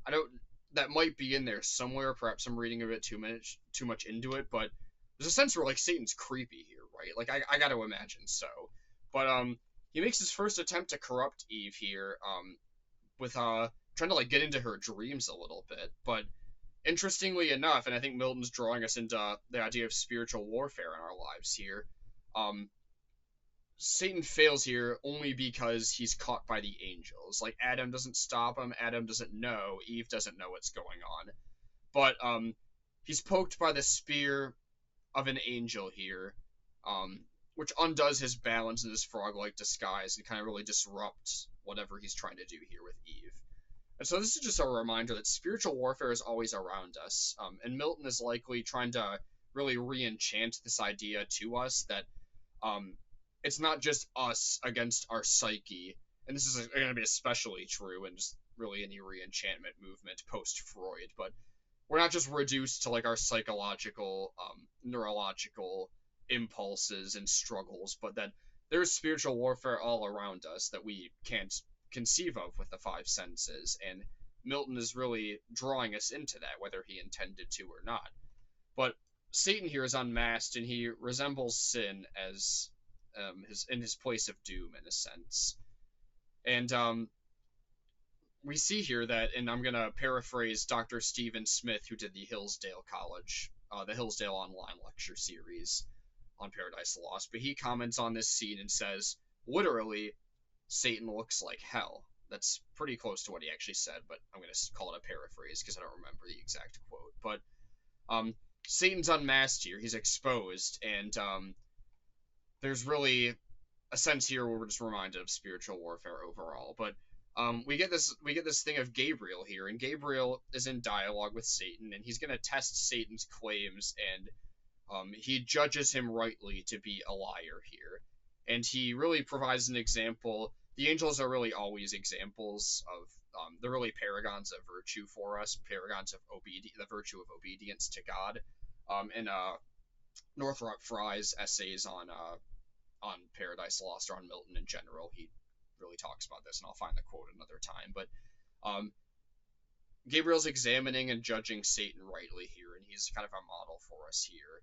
[SPEAKER 1] I don't. That might be in there somewhere. Perhaps I'm reading a bit too much into it, but there's a sense where like Satan's creepy here, right? Like I got to imagine so. But he makes his first attempt to corrupt Eve here, with trying to like get into her dreams a little bit. But interestingly enough, and I think Milton's drawing us into the idea of spiritual warfare in our lives here. Satan fails here only because he's caught by the angels. Like Adam doesn't stop him, Adam doesn't know, Eve doesn't know what's going on. But he's poked by the spear of an angel here, which undoes his balance in this frog-like disguise and kind of really disrupts whatever he's trying to do here with Eve. And so this is just a reminder that spiritual warfare is always around us, and Milton is likely trying to really re-enchant this idea to us that it's not just us against our psyche, and this is going to be especially true in just really any re-enchantment movement post-Freud, but we're not just reduced to like our psychological, neurological impulses and struggles, but that there's spiritual warfare all around us that we can't conceive of with the five senses, and Milton is really drawing us into that, whether he intended to or not. But Satan here is unmasked, and he resembles sin as his place of doom in a sense. And we see here that, and I'm gonna paraphrase Dr. Stephen Smith, who did the Hillsdale Online lecture series on Paradise Lost, but he comments on this scene and says, literally, Satan looks like hell. That's pretty close to what he actually said, but I'm gonna call it a paraphrase because I don't remember the exact quote. But Satan's unmasked here; he's exposed, and there's really a sense here where we're just reminded of spiritual warfare overall. But we get this thing of Gabriel here, and Gabriel is in dialogue with Satan, and he's going to test Satan's claims, and he judges him rightly to be a liar here. And he really provides an example. The angels are really always examples of, they're really paragons of virtue for us, paragons of the virtue of obedience to God. In Northrop Frye's essays on Paradise Lost or on Milton in general, he really talks about this, and I'll find the quote another time. But Gabriel's examining and judging Satan rightly here, and he's kind of a model for us here.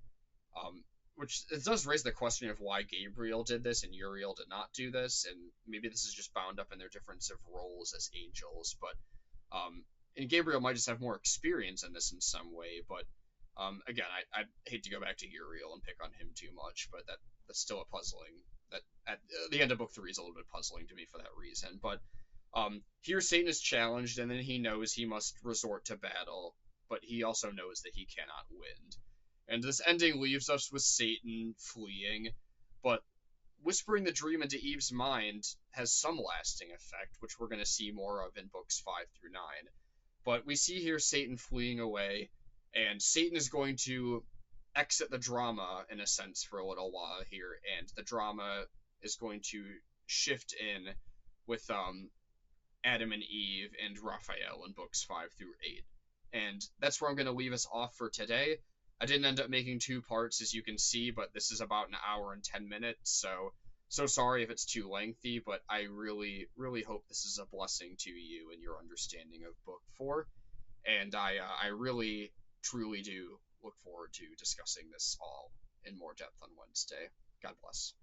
[SPEAKER 1] Which it does raise the question of why Gabriel did this and Uriel did not do this, and maybe this is just bound up in their difference of roles as angels. But and Gabriel might just have more experience in this in some way. But again, I hate to go back to Uriel and pick on him too much, but that's still a puzzling. That at the end of book 3 is a little bit puzzling to me for that reason. But here Satan is challenged, and then he knows he must resort to battle, but he also knows that he cannot win. And this ending leaves us with Satan fleeing, but whispering the dream into Eve's mind has some lasting effect, which we're going to see more of in books 5 through 9. But we see here Satan fleeing away, and Satan is going to exit the drama, in a sense, for a little while here, and the drama is going to shift in with Adam and Eve and Raphael in books 5 through 8. And that's where I'm going to leave us off for today. I didn't end up making 2 parts, as you can see, but this is about an hour and 10 minutes, so sorry if it's too lengthy, but I really, really hope this is a blessing to you and your understanding of Book 4, and I really, truly do look forward to discussing this all in more depth on Wednesday. God bless.